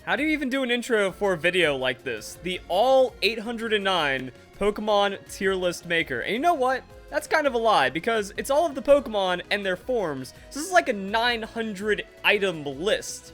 How do you even do an intro for a video like this? The all 809 Pokemon tier list maker. And you know what? That's kind of a lie, because it's all of the Pokemon and their forms. So this is like a 900 item list.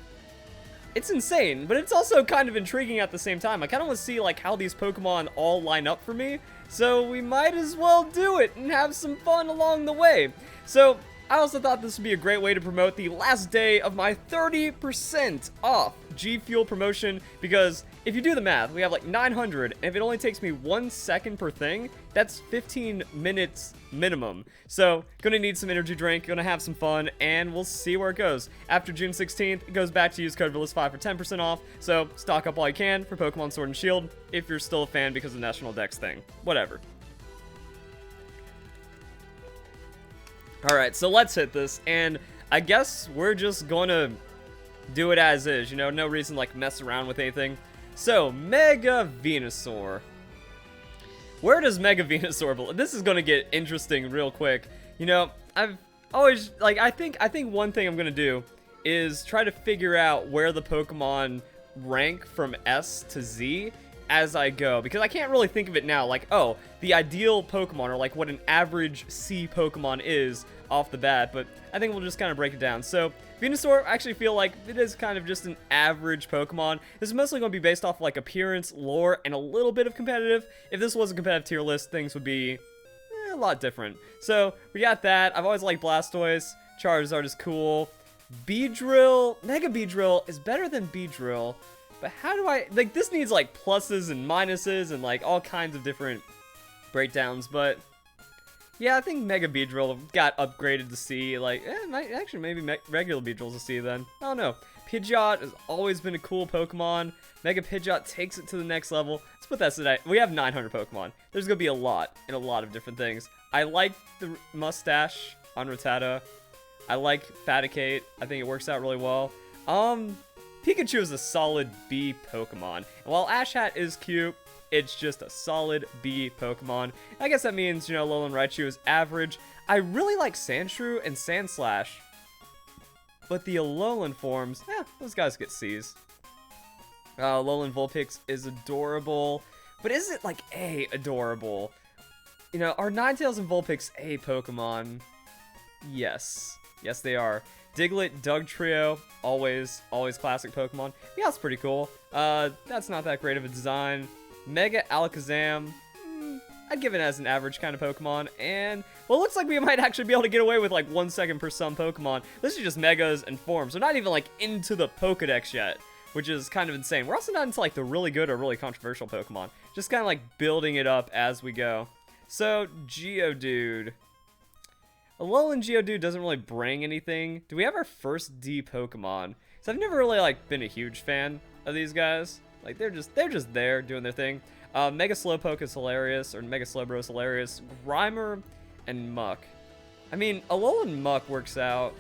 It's insane, but it's also kind of intriguing at the same time. I kind of want to see like how these Pokemon all line up for me. So we might as well do it and have some fun along the way. So I also thought this would be a great way to promote the last day of my 30% off G Fuel promotion, because if you do the math, we have like 900, and if it only takes me 1 second per thing, that's 15 minutes minimum. So, gonna need some energy drink, gonna have some fun, and we'll see where it goes. After June 16th, it goes back to use code VILLAGE5 for 10% off, so stock up while you can for Pokemon Sword and Shield, if you're still a fan because of the National Dex thing. Whatever. Alright, so let's hit this, and I guess we're just gonna do it as is, you know, no reason like mess around with anything. So, Mega Venusaur. Where does Mega Venusaur belong? This is gonna get interesting real quick. You know, I've always, like, I think one thing I'm gonna do is try to figure out where the Pokemon rank from S to Z as I go, because I can't really think of it now, like, oh, the ideal Pokemon, or like what an average C Pokemon is off the bat, but I think we'll just kind of break it down. So, Venusaur, I actually feel like it is kind of just an average Pokemon. This is mostly going to be based off like appearance, lore, and a little bit of competitive. If this was a competitive tier list, things would be a lot different. So, we got that. I've always liked Blastoise. Charizard is cool. Beedrill, Mega Beedrill is better than Beedrill. But how do I, like, this needs, like, pluses and minuses and, like, all kinds of different breakdowns, but, yeah, I think Mega Beedrill got upgraded to C, like, actually, maybe regular Beedrill's a C then, I don't know. Pidgeot has always been a cool Pokemon. Mega Pidgeot takes it to the next level. Let's put that today. We have 900 Pokemon. There's gonna be a lot, and a lot of different things. I like the mustache on Rattata. I like Faticate. I think it works out really well. Pikachu is a solid B Pokemon. And while Ashhat is cute, it's just a solid B Pokemon. I guess that means, you know, Alolan Raichu is average. I really like Sandshrew and Sandslash. But the Alolan forms, those guys get C's. Alolan Vulpix is adorable. But is it, like, A adorable? You know, are Ninetales and Vulpix A Pokemon? Yes. Yes, they are. Diglett, Dugtrio, always classic Pokemon. Yeah, that's pretty cool. That's not that great of a design. Mega Alakazam, I'd give it as an average kind of Pokemon. And, well, it looks like we might actually be able to get away with, like, 1 second per some Pokemon. This is just Megas and Forms. We're not even, like, into the Pokedex yet, which is kind of insane. We're also not into, like, the really good or really controversial Pokemon. Just kind of, like, building it up as we go. So, Geodude. Alolan Geodude doesn't really bring anything. Do we have our first D Pokemon? So I've never really, like, been a huge fan of these guys. Like, they're just there doing their thing. Mega Slowpoke is hilarious, or Mega Slowbro is hilarious. Grimer and Muck. I mean, Alolan Muck works out.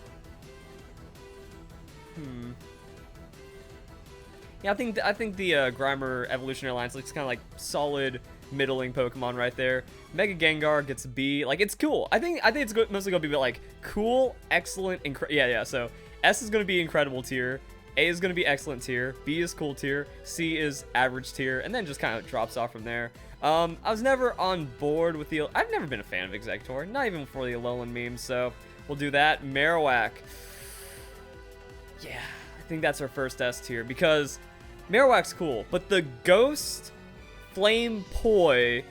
Yeah, I think the Grimer Evolutionary Alliance looks kind of like solid middling Pokemon right there. Mega Gengar gets B. Like, it's cool. I think it's mostly gonna be like cool, excellent, yeah. So S is gonna be incredible tier. A is gonna be excellent tier. B is cool tier. C is average tier, and then just kind of drops off from there. I was never on board with the. I've never been a fan of Exeggutor, not even for the Alolan memes. So we'll do that. Marowak. Yeah, I think that's our first S tier because Marowak's cool, but the Ghost Flame Poi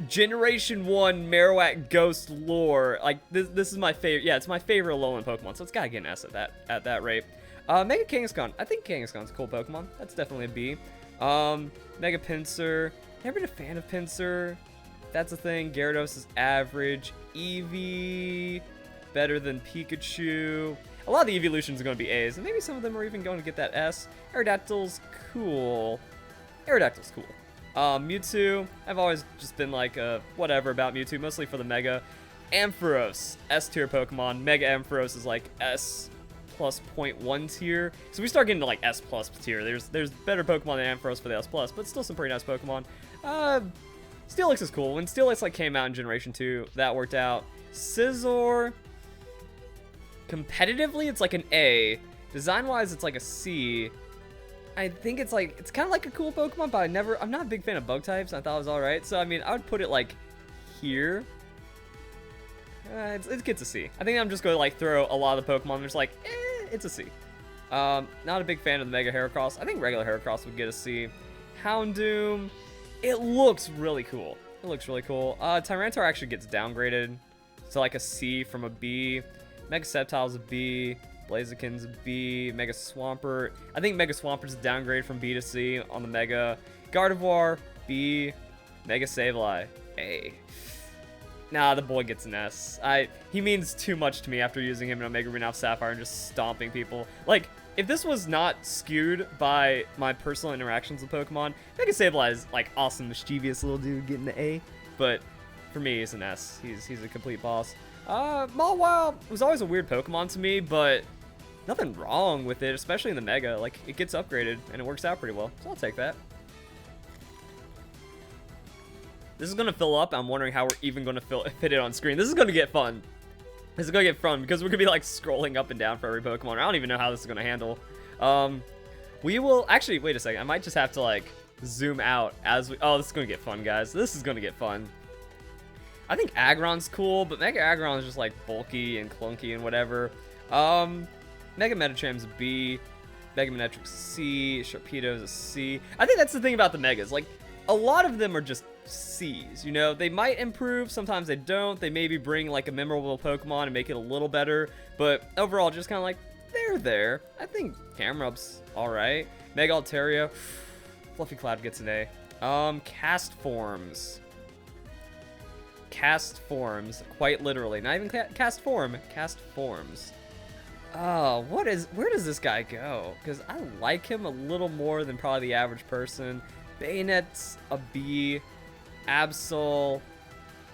Generation 1 Marowak Ghost lore, like, this is my favorite. Yeah, it's my favorite Alolan Pokemon, so it's gotta get an S at that rate. Mega Kangaskhan. I think Kangaskhan's a cool Pokemon. That's definitely a B. Mega Pinsir. Never been a fan of Pinsir. That's a thing. Gyarados is average. Eevee, better than Pikachu. A lot of the evolutions are going to be A's, and maybe some of them are even going to get that S. Aerodactyl's cool. Aerodactyl's cool. Mewtwo, I've always just been like, whatever about Mewtwo, mostly for the Mega. Ampharos, S tier Pokemon. Mega Ampharos is like S plus 0.1 tier. So we start getting to like S plus tier. There's better Pokemon than Ampharos for the S plus, but still some pretty nice Pokemon. Steelix is cool. When Steelix like came out in Generation 2, that worked out. Scizor, competitively, it's like an A. Design-wise, it's like a C. I think it's like, it's kind of like a cool Pokemon, but I'm not a big fan of bug types. I thought it was all right. So, I mean, I would put it like here. It gets a C. I think I'm just going to like throw a lot of the Pokemon. There's like, it's a C. Not a big fan of the Mega Heracross. I think regular Heracross would get a C. Houndoom, it looks really cool. It looks really cool. Tyranitar actually gets downgraded to like a C from a B. Mega Sceptile's a B. Blaziken's a B. Mega Swampert. I think Mega Swampert's a downgrade from B to C on the Mega. Gardevoir, B. Mega Sableye, A. Nah, the boy gets an S. He means too much to me after using him in Omega Green Alpha Sapphire and just stomping people. Like, if this was not skewed by my personal interactions with Pokemon, Mega Sableye is like awesome, mischievous little dude getting the A. But for me, he's an S. He's a complete boss. Mawile was always a weird Pokemon to me, but nothing wrong with it, especially in the Mega. Like, it gets upgraded and it works out pretty well, so I'll take that. This is going to fill up. I'm wondering how we're even going to fit it on screen. This is going to get fun. This is going to get fun because we're going to be like scrolling up and down for every Pokemon. I don't even know how this is going to handle. We will actually, wait a second. I might just have to like zoom out as we, oh, this is going to get fun, guys. This is going to get fun. I think Aggron's cool, but Mega Aggron is just like bulky and clunky and whatever. Mega Metachram's a B. Mega Manetrix C. Sharpedo's a C. I think that's the thing about the Megas. Like, a lot of them are just C's, you know? They might improve, sometimes they don't. They maybe bring like a memorable Pokemon and make it a little better, but overall just kind of like, they're there. I think Camerup's alright. Mega Altaria, Fluffy Cloud gets an A. Cast Forms. Cast Forms, quite literally. Not even Cast Form, Cast Forms. Oh, where does this guy go? Because I like him a little more than probably the average person. Bayonet's a B. Absol.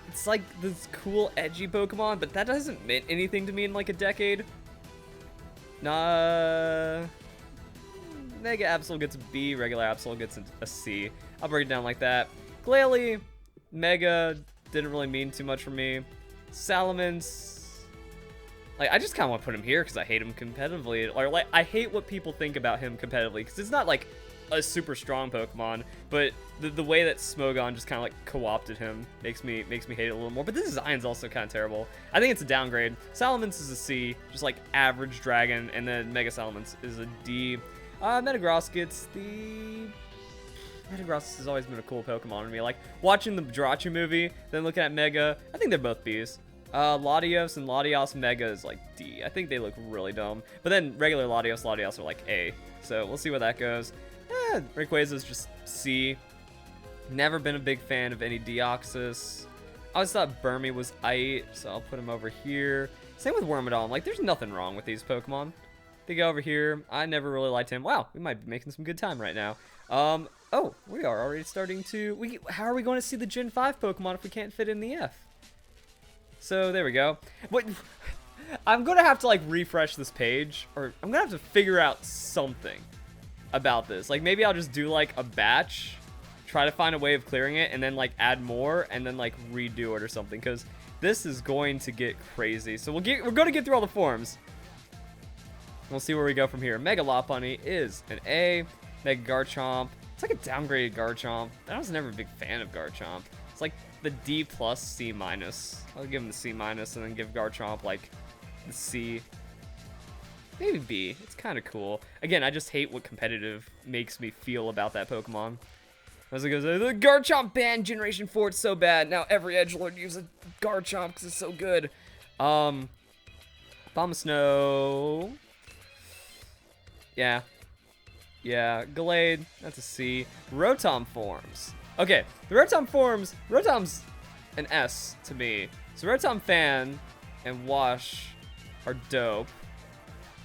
It's like this cool, edgy Pokemon, but that doesn't mean anything to me in like a decade. Nah. Mega Absol gets a B. Regular Absol gets a C. I'll break it down like that. Glalie, Mega, didn't really mean too much for me. Salamence. Like, I just kind of want to put him here because I hate him competitively. Or, like, I hate what people think about him competitively because it's not, like, a super strong Pokemon, but the way that Smogon just kind of, like, co-opted him makes me hate it a little more. But the design's also kind of terrible. I think it's a downgrade. Salamence is a C, just, like, average dragon, and then Mega Salamence is a D. Metagross gets the... Metagross has always been a cool Pokemon to me. Like, watching the Jirachi movie, then looking at Mega, I think they're both Bs. Latios and Latios Mega is like D. I think they look really dumb. But then regular Latios are like A. So we'll see where that goes. Rayquaza is just C. Never been a big fan of any Deoxys. I always thought Burmy was aight, so I'll put him over here. Same with Wormadam. Like, there's nothing wrong with these Pokemon. They go over here. I never really liked him. Wow, we might be making some good time right now. Oh, we are already starting to... How are we going to see the Gen 5 Pokemon if we can't fit in the F? So, there we go. What? I'm going to have to, like, refresh this page, or I'm going to have to figure out something about this. Like, maybe I'll just do, like, a batch, try to find a way of clearing it, and then, like, add more, and then, like, redo it or something, because this is going to get crazy. So, we're going to get through all the forms. We'll see where we go from here. Mega Lopunny is an A. Mega Garchomp. It's like a downgraded Garchomp. I was never a big fan of Garchomp. It's like the D plus C minus. I'll give him the C minus and then give Garchomp like the C. Maybe B. It's kind of cool. Again, I just hate what competitive makes me feel about that Pokemon. As it goes, the Garchomp banned Generation 4, it's so bad. Now every edgelord uses a Garchomp because it's so good. Abomasnow. Yeah. Yeah, Gallade, that's a C. Rotom forms. Okay, the Rotom forms, Rotom's an S to me. So Rotom Fan and Wash are dope.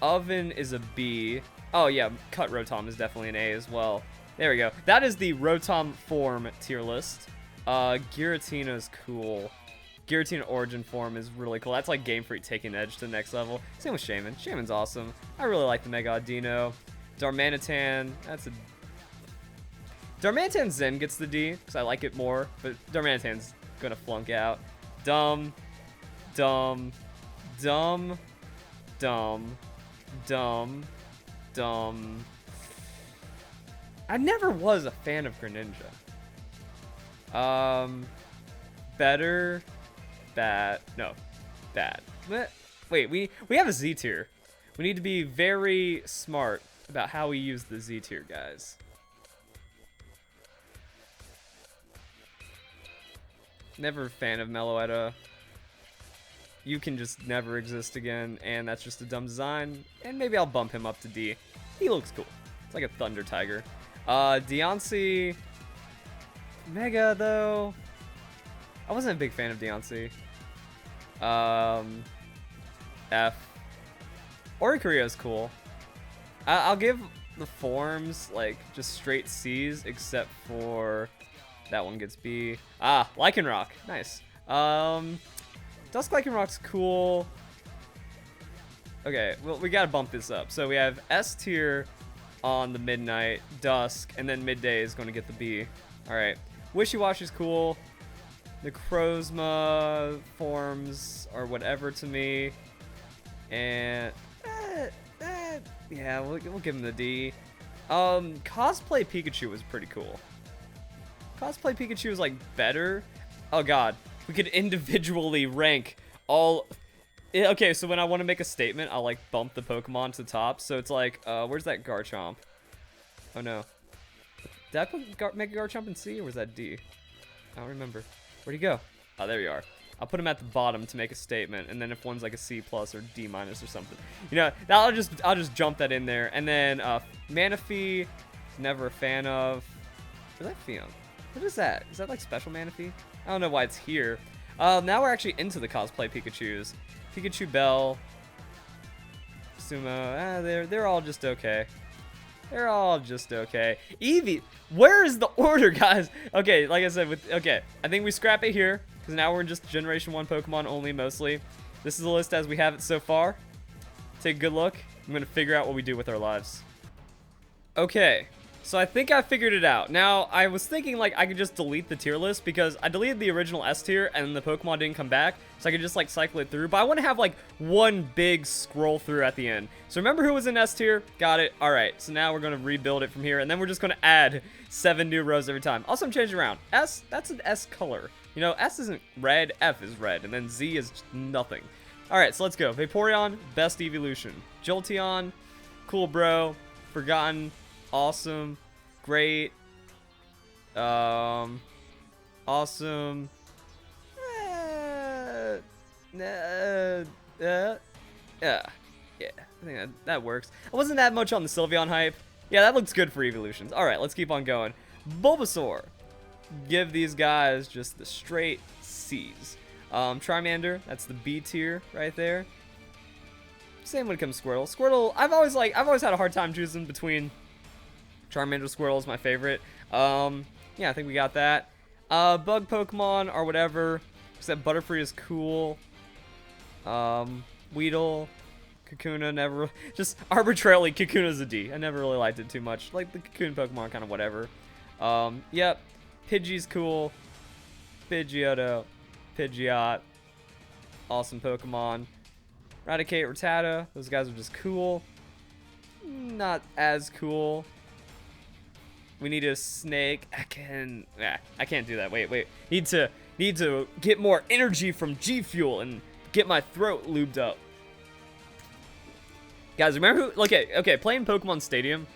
Oven is a B. Oh yeah, Cut Rotom is definitely an A as well. There we go. That is the Rotom form tier list. Giratina is cool. Giratina Origin form is really cool. That's like Game Freak taking Edge to the next level. Same with Shaman. Shaman's awesome. I really like the Mega Audino. Darmanitan, that's a... Darmanitan Zen gets the D, because I like it more, but Darmanitan's gonna flunk out. Dumb. Dumb. I never was a fan of Greninja. Better, bad, no, bad. Wait, we have a Z tier. We need to be very smart about how we use the Z tier, guys. Never a fan of Meloetta. You can just never exist again, and that's just a dumb design. And maybe I'll bump him up to D. He looks cool. It's like a Thunder Tiger. Deoncé. Mega, though. I wasn't a big fan of Deoncé. F. Oricorio is cool. I'll give the forms, like, just straight C's, except for that one gets B. Ah, Lycanroc. Nice. Dusk Lycanroc's cool. Okay, well, we gotta bump this up. So we have S tier on the Midnight, Dusk, and then Midday is going to get the B. Alright. Wishy-Washy's cool. The Necrozma forms are whatever to me. And... yeah, we'll give him the D. Cosplay Pikachu was pretty cool. Cosplay Pikachu was, like, better. Oh, God. We could individually rank all... Okay, so when I want to make a statement, I'll, like, bump the Pokemon to the top. So it's like, where's that Garchomp? Oh, no. Did I put Mega Garchomp in C, or was that D? I don't remember. Where'd he go? Oh, there you are. I'll put him at the bottom to make a statement, and then if one's like a C+ or D- or something, you know, I'll just jump that in there. And then Manaphy, never a fan of. Is that Phione? What is that? Is that like special Manaphy? I don't know why it's here. Now we're actually into the cosplay Pikachus. Pikachu Bell, Sumo, they're all just okay. They're all just okay. Eevee, where is the order, guys? Okay, like I said, okay, I think we scrap it here, because now we're in just Generation 1 Pokemon only, mostly. This is the list as we have it so far. Take a good look. I'm going to figure out what we do with our lives. Okay, so I think I figured it out. Now, I was thinking, like, I could just delete the tier list, because I deleted the original S tier, and the Pokemon didn't come back, so I could just, like, cycle it through. But I want to have, like, one big scroll through at the end. So remember who was in S tier? Got it. All right, so now we're going to rebuild it from here, and then we're just going to add 7 new rows every time. Also, I'm changing around. S, that's an S color. You know, S isn't red, F is red, and then Z is nothing. All right, so let's go. Vaporeon, best evolution. Jolteon, cool bro. Forgotten, awesome. Great. Awesome. Yeah. I think that works. I wasn't that much on the Sylveon hype. Yeah, that looks good for evolutions. All right, let's keep on going. Bulbasaur. Give these guys just the straight C's. Charmander, that's the B tier right there. Same when it comes to Squirtle. Squirtle, I've always had a hard time choosing between Charmander, Squirtle is my favorite. Yeah, I think we got that. Bug Pokemon or whatever. Except Butterfree is cool. Weedle, Kakuna, never. Just arbitrarily, Kakuna's a D. I never really liked it too much. Like the Cocoon Pokemon, kind of whatever. Yep. Pidgey's cool. Pidgeotto. Pidgeot. Awesome Pokemon. Raticate, Rattata. Those guys are just cool. Not as cool. We need a snake. I can't do that. Wait. Need to get more energy from G Fuel and get my throat lubed up. Guys, remember who? Okay, playing Pokemon Stadium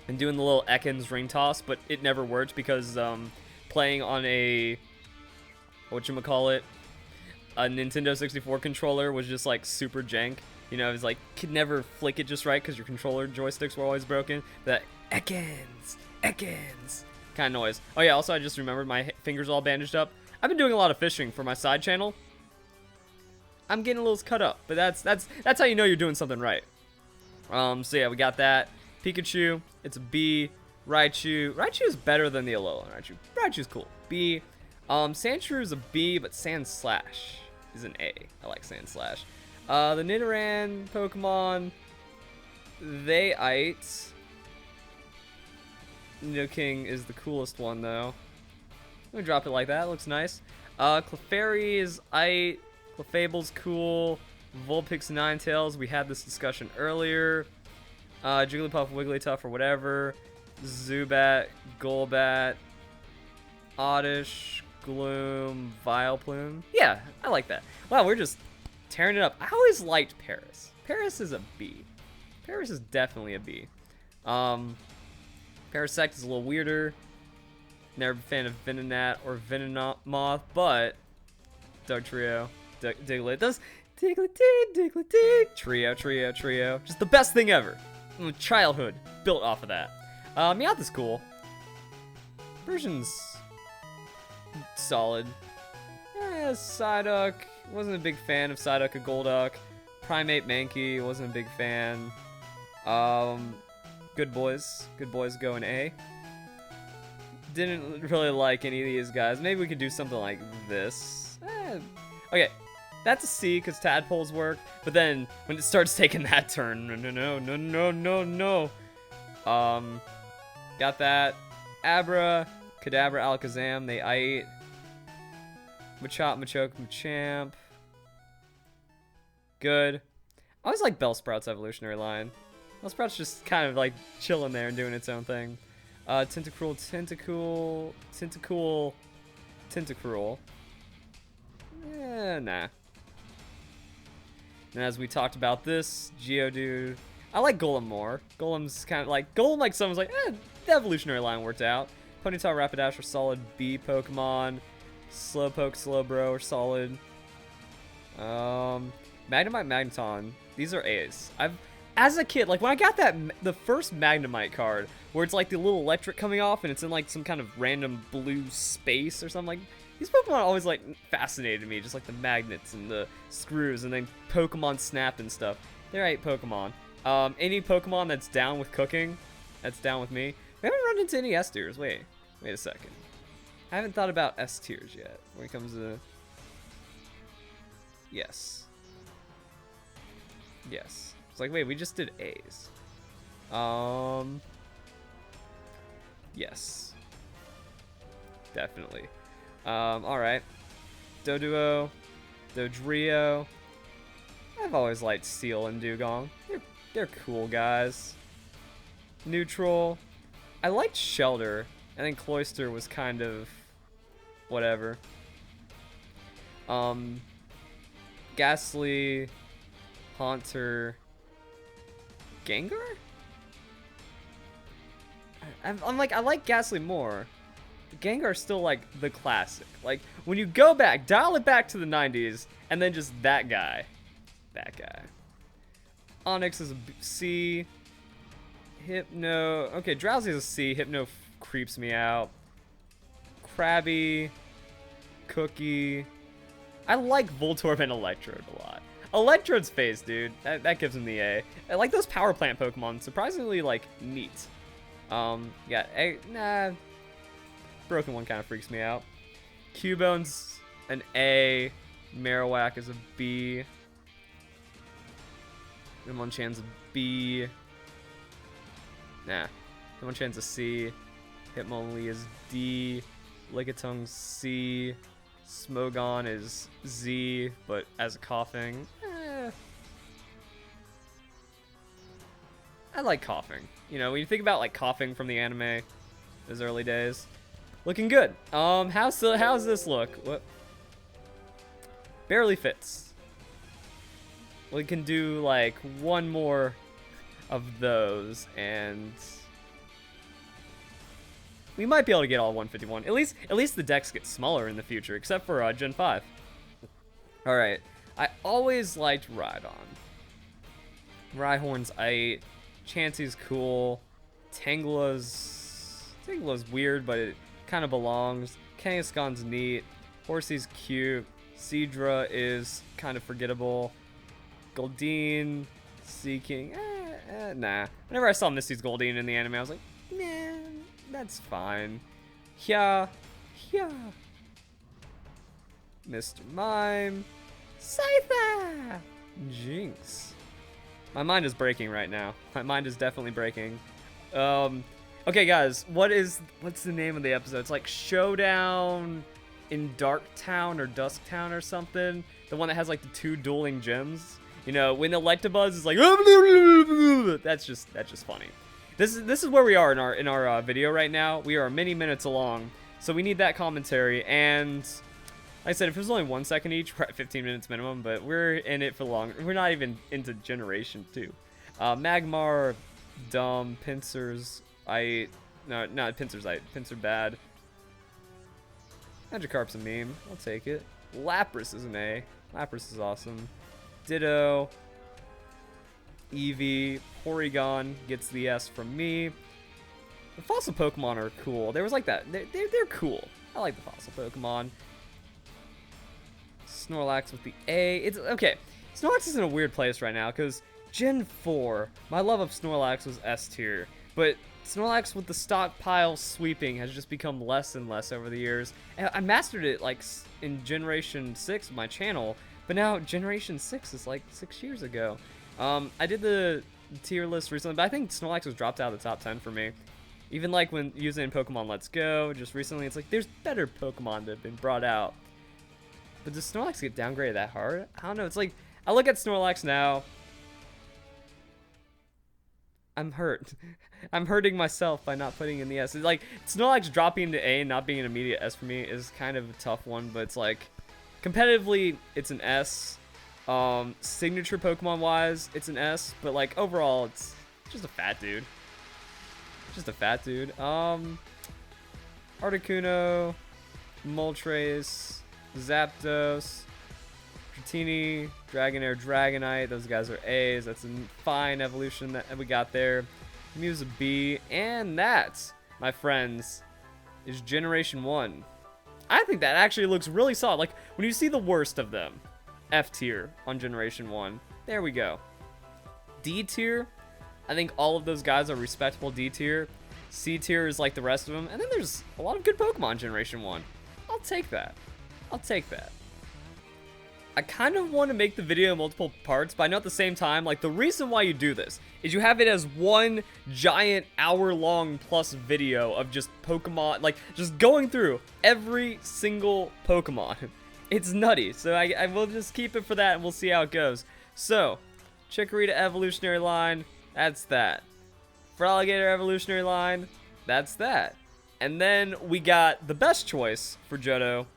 and doing the little Ekans ring toss, but it never worked because playing on a whatchamacallit, a Nintendo 64 controller was just like super jank. You know, it was like could never flick it just right because your controller joysticks were always broken. That Ekans kind of noise. Oh yeah, also I just remembered my fingers all bandaged up. I've been doing a lot of fishing for my side channel. I'm getting a little cut up, but that's how you know you're doing something right. So yeah, we got that. Pikachu, it's a B. Raichu is better than the Alolan Raichu. Raichu's cool. B. Sandshrew is a B, but Sandslash is an A. I like Sandslash. The Nidoran Pokemon, they ite. Nidoking is the coolest one though. Let me drop it like that. It looks nice. Clefairy is ite. Clefable's cool. Vulpix, Ninetales. We had this discussion earlier. Jigglypuff, Wigglytuff, or whatever. Zubat, Golbat, Oddish, Gloom, Vileplume. Yeah, I like that. Wow, we're just tearing it up. I always liked Paris. Paris is a B. Paris is definitely a B. Parasect is a little weirder. Never been a fan of Venonat or Venomoth, but Dugtrio, Diglett does Diglett, Trio. Just the best thing ever. Childhood built off of that. Meowth is cool. Version's solid. Psyduck, wasn't a big fan of Psyduck or Golduck. Primate Mankey, wasn't a big fan. Good boys go in A. Didn't really like any of these guys. Maybe we could do something like this. Okay, that's a C because tadpoles work. But then when it starts taking that turn, no. Got that. Abra, Kadabra, Alakazam, they ate. Machop, Machoke, Machamp. Good. I always like Bellsprout's evolutionary line. Bellsprout's just kind of like chilling there and doing its own thing. Tentacruel. Nah. And as we talked about this, Geodude. I like Golem more. Golem's kind of like, someone's like, the evolutionary line worked out. Ponyta, Rapidash are solid B Pokemon. Slowpoke, Slowbro are solid. Magnemite, Magneton. These are A's. As a kid, like when I got the first Magnemite card, where it's like the little electric coming off and it's in like some kind of random blue space or something, like these Pokemon always like fascinated me, just like the magnets and the screws and then Pokemon Snap and stuff. They're 8 Pokemon. Any Pokemon that's down with cooking, that's down with me. We haven't run into any S tiers. Wait a second. I haven't thought about S tiers yet when it comes to. Yes. It's like, wait, we just did A's. Yes. Definitely. Alright. Doduo. Dodrio. I've always liked Seal and Dugong. They're cool guys. Neutral. I liked Shelter. I think Cloyster was kind of whatever. Ghastly, Haunter, Gengar? I'm like, I like Ghastly more. Gengar's still like the classic. Like when you go back, dial it back to the 90s, and then just that guy. Onyx is a C. Hypno. Okay, Drowsy is a C. Hypno creeps me out. Krabby. Cookie. I like Voltorb and Electrode a lot. Electrode's face, dude. That gives him the A. I like those power plant Pokemon. Surprisingly, like, neat. Yeah, nah. Broken one kind of freaks me out. Cubone's an A. Marowak is a B. Hitmonchan's a B. Nah. Hitmonchan's a C. Hitmonlee is D. Lickitung C. Smogon is Z, but as a coughing. I like coughing. You know, when you think about like coughing from the anime, those early days, looking good. How's this look? What? Barely fits. We can do like one more of those, and we might be able to get all 151. At least the decks get smaller in the future, except for Gen 5. All right, I always liked Rhydon. Rhyhorn's 8. Chansey's cool. Tangela's weird, but it kind of belongs. Kangaskhan's neat. Horsey's cute. Seadra is kind of forgettable. Goldeen, Seaking, nah. Whenever I saw Misty's Goldeen in the anime, I was like, man, that's fine. Yeah. Mr. Mime, Scyther, Jinx. My mind is breaking right now. My mind is definitely breaking. Okay, guys, what's the name of the episode? It's like Showdown in Dark Town or Dusk Town or something. The one that has like the 2 dueling gyms. You know, when Electabuzz is like, that's just funny. This is where we are in our video right now. We are many minutes along, so we need that commentary. And like I said, if it was only 1 second each, we're at 15 minutes minimum. But we're in it for long. We're not even into Generation 2. Magmar, dumb. Pincers, no, not Pincers. Pinsir bad. Magikarp's a meme. I'll take it. Lapras is an A. Lapras is awesome. Ditto. Eevee. Porygon gets the S from me. The fossil Pokemon are cool. There was like that. They're cool. I like the fossil Pokemon. Snorlax with the A. It's okay. Snorlax is in a weird place right now because Gen 4, my love of Snorlax was S tier, but Snorlax with the stockpile sweeping has just become less and less over the years. And I mastered it like in Generation 6 of my channel, but now Generation 6 is like 6 years ago. I did the tier list recently, but I think Snorlax was dropped out of the top 10 for me. Even like when using Pokemon Let's Go, just recently, it's like there's better Pokemon that have been brought out. But does Snorlax get downgraded that hard? I don't know. It's like, I look at Snorlax now. I'm hurt. I'm hurting myself by not putting in the S. It's like, Snorlax dropping into A and not being an immediate S for me is kind of a tough one, but it's like, competitively, it's an S. Signature Pokemon-wise, it's an S, but like, overall, it's just a fat dude. Just a fat dude. Articuno, Moltres, Zapdos, Dratini, Dragonair, Dragonite. Those guys are A's. That's a fine evolution that we got there. Mew's a B. And that, my friends, is Generation 1. I think that actually looks really solid. Like, when you see the worst of them, F tier on Generation 1. There we go. D tier, I think all of those guys are respectable D tier. C tier is like the rest of them. And then there's a lot of good Pokemon Generation 1. I'll take that. I'll take that. I kind of want to make the video in multiple parts, but I know at the same time, like, the reason why you do this is you have it as one giant hour-long plus video of just Pokemon, like, just going through every single Pokemon. It's nutty, so I will just keep it for that, and we'll see how it goes. So, Chikorita Evolutionary Line, that's that. Feraligatr Evolutionary Line, that's that. And then we got the best choice for Johto,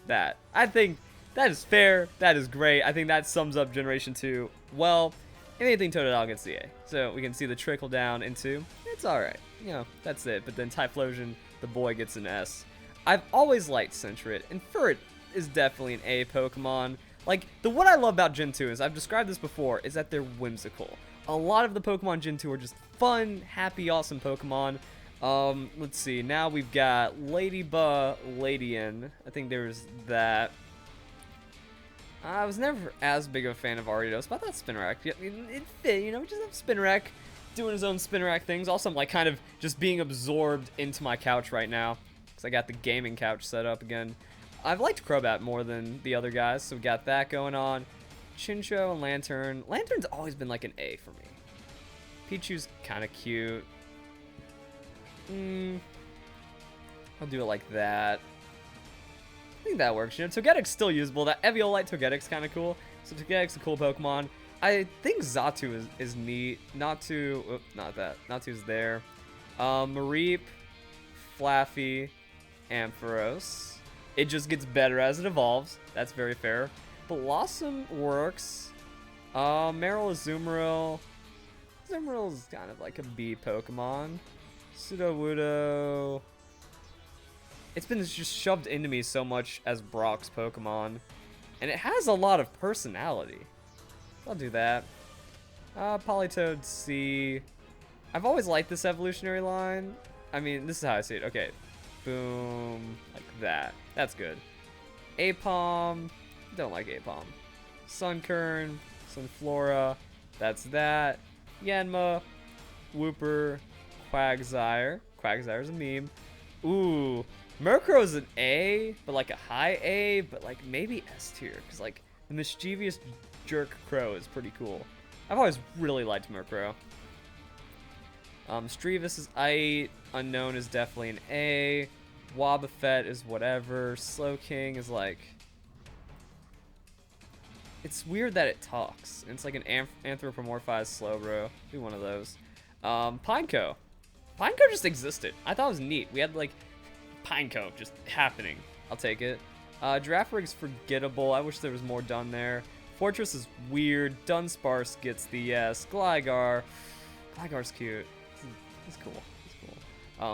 that. I think that is fair. That is great. I think that sums up Generation 2 well. Anything Totodile gets the A. So we can see the trickle down into, it's alright. You know, that's it. But then Typhlosion, the boy, gets an S. I've always liked Sentret, and Furret is definitely an A Pokemon. Like, what I love about Gen 2 is, I've described this before, is that they're whimsical. A lot of the Pokemon Gen 2 are just fun, happy, awesome Pokemon. Let's see. Now we've got Ladybug, Ladian. I think there's that. I was never as big of a fan of Ariados, but I thought Spinarak, it fit, you know, just have Spinarak doing his own Spinarak things. Also, I'm like kind of just being absorbed into my couch right now, because I got the gaming couch set up again. I've liked Crobat more than the other guys, so we got that going on. Chinchou and Lantern. Lantern's always been like an A for me. Pichu's kind of cute. I'll do it like that. I think that works. You know, Togetic's still usable. That Eviolite Togetic's kind of cool. So Togetic's a cool Pokemon. I think Xatu is neat. Natu, oh, not that. Natu's there. Mareep, Flaffy, Ampharos. It just gets better as it evolves. That's very fair. Blossom works. Marill is Azumarill. Azumarill's kind of like a B Pokemon. Sudowoodo. It's been just shoved into me so much as Brock's Pokemon. And it has a lot of personality. I'll do that. Politoed C. I've always liked this evolutionary line. I mean, this is how I see it. Okay. Boom. Like that. That's good. Apom. Don't like Apom. Sunkern. Sunflora. That's that. Yanma. Wooper. Quagsire. Quagsire's a meme. Ooh. Murkrow is an A, but like a high A, but like maybe S tier, because like the mischievous jerk crow is pretty cool. I've always really liked Murkrow. Strevis is I. Unknown is definitely an A. Wobbuffet is whatever. Slowking is like, it's weird that it talks. It's like an anthropomorphized Slowbro. Do one of those. Pineco. Pineco just existed. I thought it was neat. We had like Pineco just happening. I'll take it. Giraffrig's forgettable. I wish there was more done there. Fortress is weird. Dunsparce gets the yes. Gligar. Gligar's cute. He's cool. He's cool.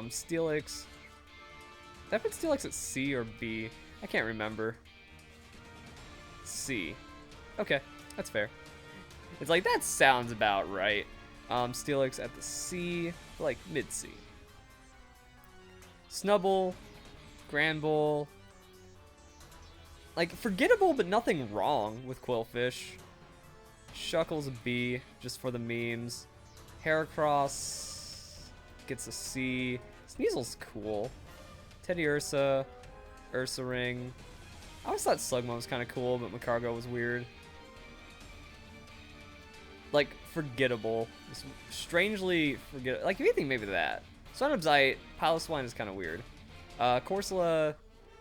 Steelix. Did I put Steelix at C or B? I can't remember. C. Okay, that's fair. It's like, that sounds about right. Steelix at the C, like mid-C. Snubbull, Granbull. Like, forgettable, but nothing wrong with Quillfish. Shuckle's a B, just for the memes. Heracross gets a C. Sneasel's cool. Teddiursa, Ursaring. I always thought Slugma was kind of cool, but Macargo was weird. Like, forgettable. Just strangely forgettable. Like, if you think maybe that. Swinubsite, Piloswine is kind of weird. Corsola,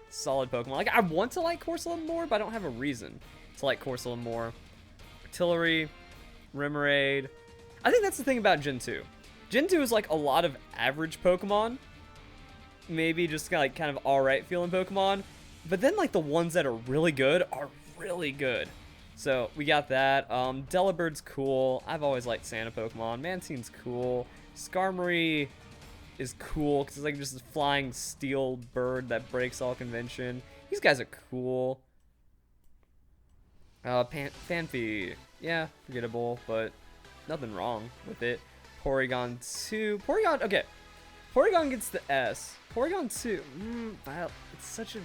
solid Pokemon. Like, I want to like Corsola more, but I don't have a reason to like Corsola more. Artillery, Remoraid. I think that's the thing about Gen 2. Gen 2 is like a lot of average Pokemon. Maybe just kind of alright feeling Pokemon. But then like the ones that are really good are really good. So we got that. Delabird's cool. I've always liked Santa Pokemon. Mantine's cool. Skarmory is cool because it's like just a flying steel bird that breaks all convention. These guys are cool. Phanpy, yeah, forgettable, but nothing wrong with it. Porygon 2. Porygon, okay. Porygon gets the S. Porygon 2. It's such a...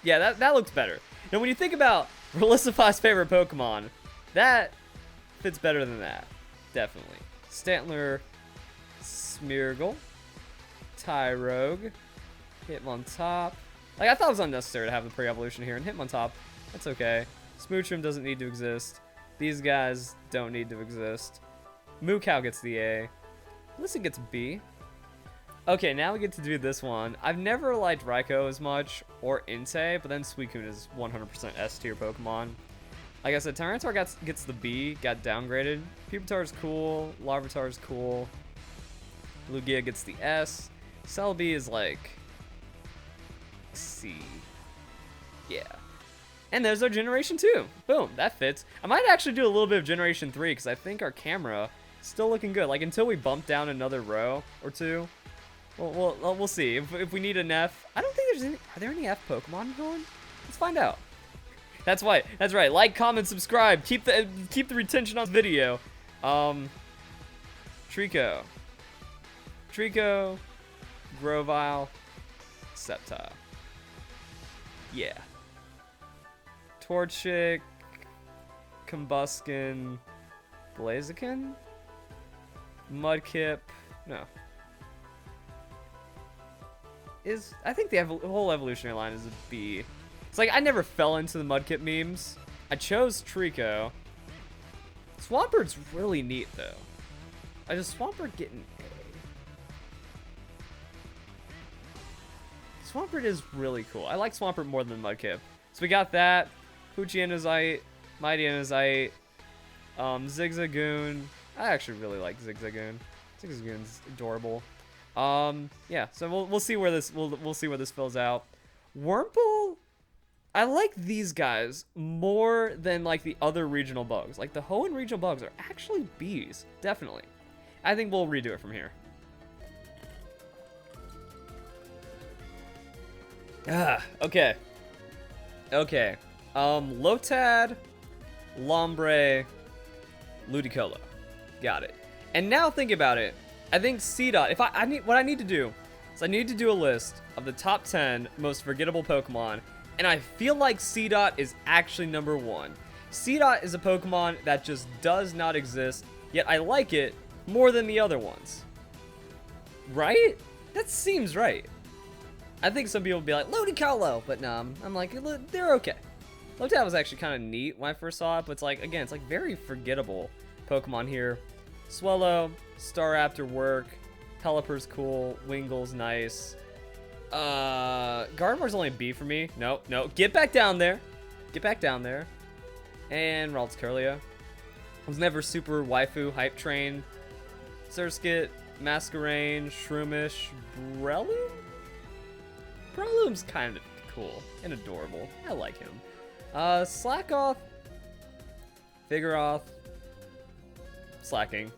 Yeah, that looks better. Now, when you think about Relisify's favorite Pokemon, that fits better than that. Definitely. Stantler, Smeargle, Tyrogue, Hitmontop. Like, I thought it was unnecessary to have the pre-evolution here, and Hitmontop, that's okay. Smoochum doesn't need to exist. These guys don't need to exist. Moo Cow gets the A. Listen gets B. Okay, now we get to do this one. I've never liked Raikou as much, or Entei, but then Suicune is 100% S tier Pokemon. Like I said, Tyranitar gets the B, got downgraded. Pupitar's cool, Larvitar's cool. Lugia gets the S. Celebi is like C. Yeah. And there's our Generation 2. Boom, that fits. I might actually do a little bit of Generation 3 because I think our camera is still looking good. Like, until we bump down another row or two, we'll see. If we need an F, I don't think there's any. Are there any F Pokemon going? Let's find out. That's right. That's right. Like, comment, subscribe. Keep the retention on this video. Trico, Grovyle, Sceptile. Yeah. Torchic, Combuskin, Blaziken, Mudkip. No. I think the whole evolutionary line is a B. It's like I never fell into the Mudkip memes. I chose Trico. Swampert's really neat though. Swampert getting A. Swampert is really cool. I like Swampert more than Mudkip. So we got that. Poochie-Enozite, Mighty-Enozite, Zigzagoon. I actually really like Zigzagoon. Zigzagoon's adorable. Yeah, so we'll see where this we'll see where this fills out. Wurmple, I like these guys more than like the other regional bugs. Like the Hoenn regional bugs are actually Bs, definitely. I think we'll redo it from here. Okay. Okay. Lotad, Lombre, Ludicolo. Got it. And now think about it. I think C-Dot, what I need to do is I need to do a list of the top 10 most forgettable Pokemon, and I feel like C-Dot is actually number 1. C-Dot is a Pokemon that just does not exist, yet I like it more than the other ones. Right? That seems right. I think some people would be like, Ludicolo, but no, I'm like, they're okay. Lotad was actually kind of neat when I first saw it, but it's like, again, it's like very forgettable Pokemon here. Swellow, Staraptor work, Pelipper's cool, Wingle's nice. Gardevoir's only a B for me. No, get back down there. Get back down there. And Ralts Curlia. I was never super waifu hype train Surskit, Masquerain, Shroomish, Breloom? Breloom's kind of cool and adorable. I like him. Slackoth, Vigoroth, Slacking.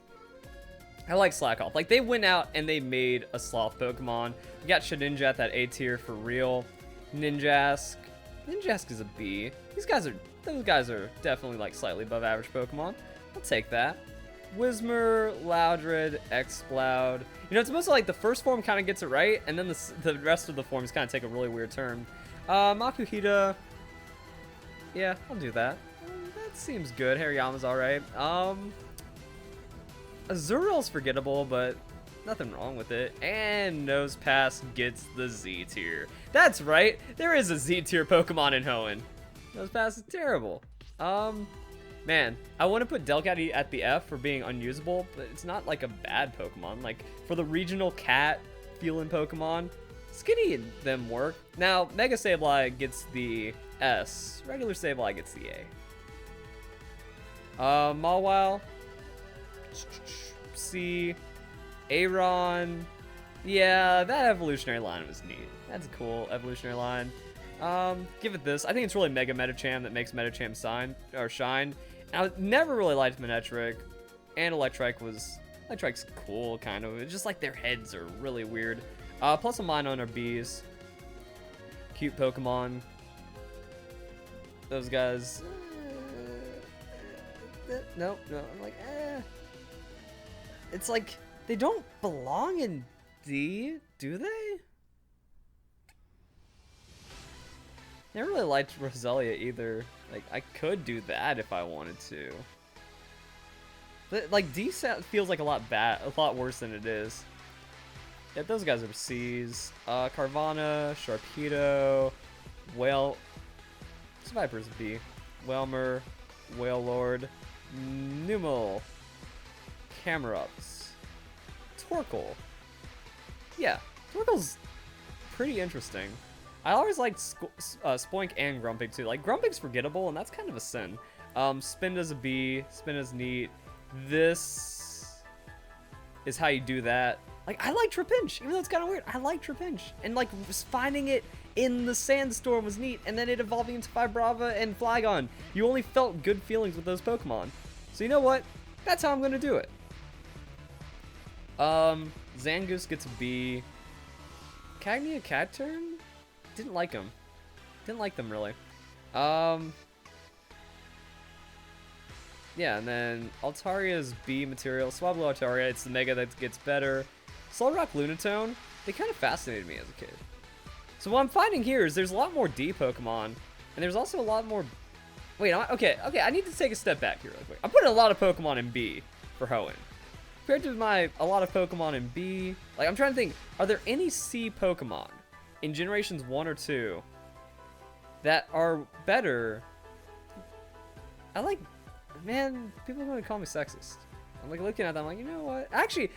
I like Slackoth. Like, they went out and they made a sloth Pokemon. We got Shedinja at that A tier for real. Ninjask. Ninjask is a B. Those guys are definitely like slightly above average Pokemon. I'll take that. Whismur, Loudred, Exploud. You know, it's mostly like the first form kind of gets it right, and then the rest of the forms kind of take a really weird turn. Makuhita. Yeah, I'll do that. That seems good. Hariyama's alright. Azuriel's forgettable, but nothing wrong with it. And Nosepass gets the Z tier. That's right, there is a Z tier Pokemon in Hoenn. Nosepass is terrible. Man, I want to put Delcat at the F for being unusable, but it's not like a bad Pokemon. Like, for the regional cat feeling Pokemon, Skinny and them work. Now, Mega Sableye gets the S. Regular Sableye gets the A. Mawile, C, Aron. Yeah, that evolutionary line was neat. That's a cool evolutionary line. Give it this. I think it's really Mega Medicham that makes Medicham shine. And I never really liked Manectric, and Electrike's cool, kind of. It's just like their heads are really weird. Plus a Minun are Bees. Cute Pokemon. Those guys. No, I'm like, It's like, they don't belong in D, do they? Never really liked Roselia either. Like, I could do that if I wanted to. But, like, D feels like a lot worse than it is. Yeah, those guys are C's. Carvana, Sharpedo, Viper's B. Whelmer, Wailord, Numel, Camerups, Torkoal. Yeah, Torkoal's pretty interesting. I always liked Spoink and Grumpig too. Like, Grumpig's forgettable, and that's kind of a sin. Spinda's a B. Spinda's neat. This is how you do that. Like, I like Trapinch, even though it's kind of weird. I like Trapinch. And, like, finding it in the Sandstorm was neat, and then it evolving into Vibrava and Flygon. You only felt good feelings with those Pokemon. So you know what? That's how I'm going to do it. Zangoose gets a B. Cagnia Cacturn? Didn't like them. Didn't like them, really. Yeah, and then Altaria's B material. Swablu Altaria, it's the Mega that gets better. Solrock Lunatone, they kind of fascinated me as a kid. So what I'm finding here is there's a lot more D Pokemon, and there's also a lot more... Wait, okay, I need to take a step back here real quick. I'm putting a lot of Pokemon in B for Hoenn. Compared to a lot of Pokemon in B, like, I'm trying to think, are there any C Pokemon in Generations 1 or 2 that are better? I like... Man, people are going to call me sexist. I'm like looking at them, I'm like, you know what? Actually,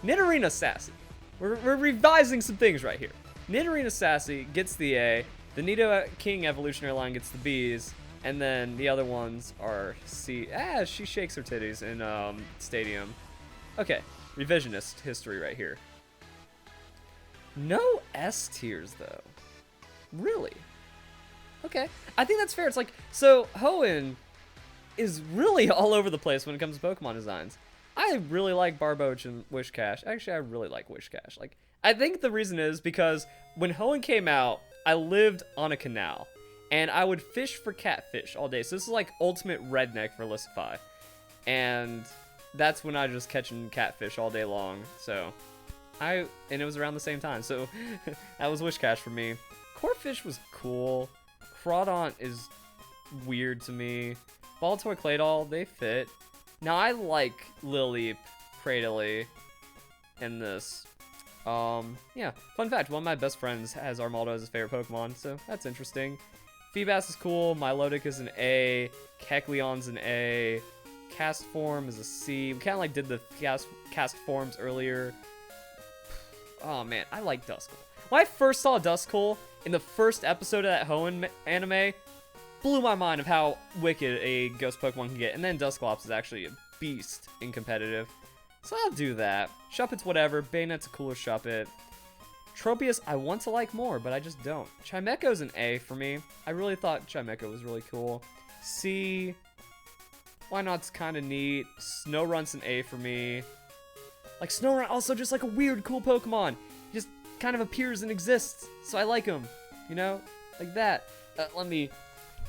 Nidorina Sassy. We're revising some things right here. Nidorina Sassy gets the A. The Nidoking evolutionary line gets the B's. And then the other ones are C. She shakes her titties in Stadium. Okay, revisionist history right here. No S tiers, though. Really? Okay, I think that's fair. It's like, so Hoenn is really all over the place when it comes to Pokemon designs. I really like Barboach and Whiscash. Actually, I really like Whiscash. Like, I think the reason is because when Hoenn came out, I lived on a canal, and I would fish for catfish all day. So this is like ultimate redneck for Licify, and that's when I was just catching catfish all day long. So, and it was around the same time. So that was Whiscash for me. Corphish was cool. Crawdaunt is weird to me. Baltoy, Claydol, they fit. Now, I like Lileep, Cradily, in this. Yeah, fun fact, one of my best friends has Armaldo as his favorite Pokemon, so that's interesting. Feebas is cool, Milotic is an A, Kecleon's an A, Castform is a C. We kind of like did the cast forms earlier. Oh man, I like Duskull. When I first saw Duskull in the first episode of that Hoenn anime, blew my mind of how wicked a ghost Pokemon can get. And then Dusclops is actually a beast in competitive. So I'll do that. Shuppet's whatever. Bayonet's a cooler Shuppet. Tropius, I want to like more, but I just don't. Chimecho's an A for me. I really thought Chimecho was really cool. C, why not? It's kind of neat. Snorunt's an A for me. Like, Snorunt also just like a weird, cool Pokemon. He just kind of appears and exists, so I like him. You know? Like that. Let me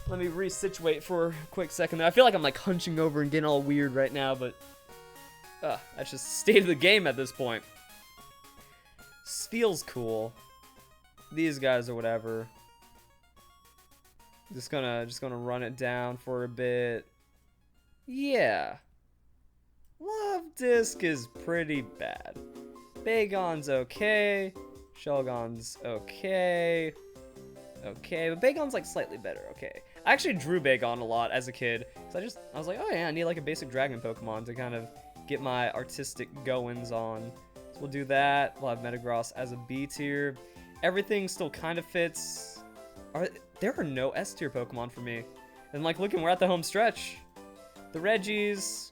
resituate for a quick second there. I feel like I'm like hunching over and getting all weird right now, but that's just state of the game at this point. Steel's cool. These guys are whatever. Just gonna run it down for a bit. Yeah. Love Disc is pretty bad. Bagon's okay. Shelgon's okay. Okay, but Bagon's like slightly better. Okay. I actually drew Bagon a lot as a kid. So I was like, oh yeah, I need like a basic dragon Pokemon to kind of get my artistic goings on. So we'll do that. We'll have Metagross as a B tier. Everything still kind of fits. There are no S tier Pokemon for me. And like, looking, we're at the home stretch. The Reggies.